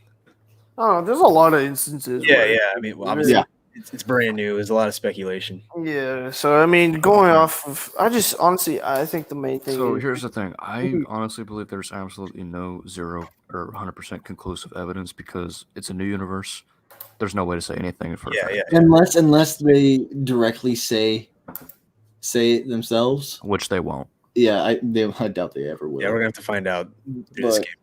Oh, there's a lot of instances. Yeah, where- yeah. I mean, well, obviously, Yeah. it's brand new. There's a lot of speculation. Yeah. So I mean, going off of, I think the main thing. So is, here's the thing. I honestly believe there's absolutely no 0 or 100% conclusive evidence because it's a new universe. There's no way to say anything for a Yeah, fact, yeah. Unless they directly say it themselves. which they won't. Yeah, I doubt they ever will. Yeah, we're gonna have to find out through this But- game.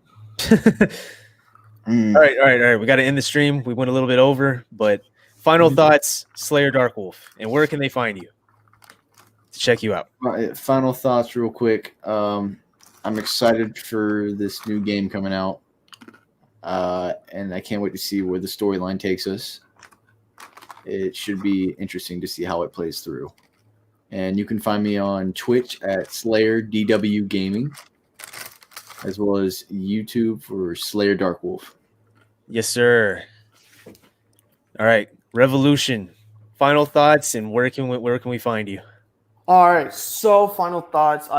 Mm. All right. We got to end the stream. We went a little bit over, but final thoughts, Slayer Darkwolf, and where can they find you to check you out? All right, final thoughts, real quick. I'm excited for this new game coming out, and I can't wait to see where the storyline takes us. it should be interesting to see how it plays through. And you can find me on Twitch at Slayer DW Gaming, as well as YouTube for Slayer Dark Wolf. Yes, sir. All right, Revolution. Final thoughts, and where can we find you? All right, so final thoughts.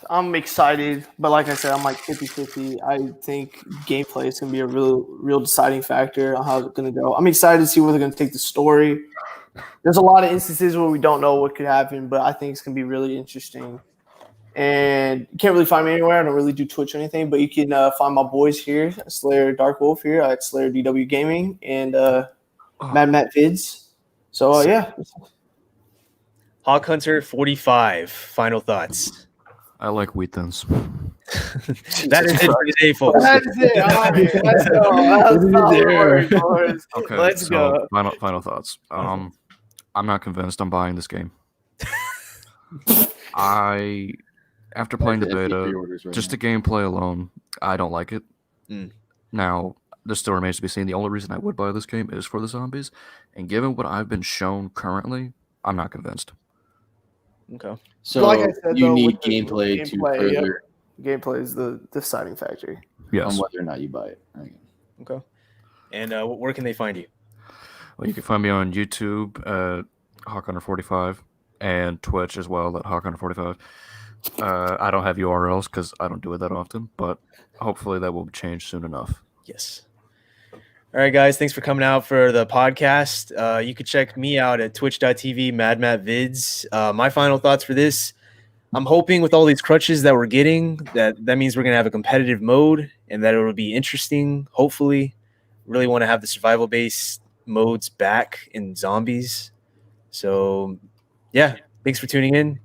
I'm excited, but like I said, I'm like 50-50. I think gameplay is going to be a real deciding factor on how it's going to go. I'm excited to see where they're going to take the story. There's a lot of instances where we don't know what could happen, but I think it's going to be really interesting. And you can't really find me anywhere. I don't really do Twitch or anything, but you can find my boys here, Slayer Dark Wolf here at Slayer DW Gaming and Mad Matt Vids. So yeah. Hawk Hunter 45. Final thoughts. I like wheat thins. That is it for today, folks. That's it. All right, let's go. That's There. boys. Okay, Let's so go. final thoughts. I'm not convinced I'm buying this game. After playing the beta, Pre-orders right just now. the gameplay alone, I don't like it. Mm. Now, this still remains to be seen. The only reason I would buy this game is for the zombies, and given what I've been shown currently, I'm not convinced. Okay. So Like I said, you though, need with the gameplay to gameplay, yep. further Gameplay is the deciding factor. on Yes. whether or not you buy it. Okay. Okay. And where can they find you? Well, you can find me on YouTube at HawkHunter45 and Twitch as well at HawkHunter45. I don't have URLs because I don't do it that often, but hopefully that will change soon enough. Yes. All right, guys. Thanks for coming out for the podcast. You can check me out at twitch.tv, MadMattVids. My final thoughts for this. I'm hoping with all these crutches that we're getting, that means we're going to have a competitive mode and that it will be interesting, hopefully. Really want to have the survival-based modes back in zombies. So, yeah. Thanks for tuning in.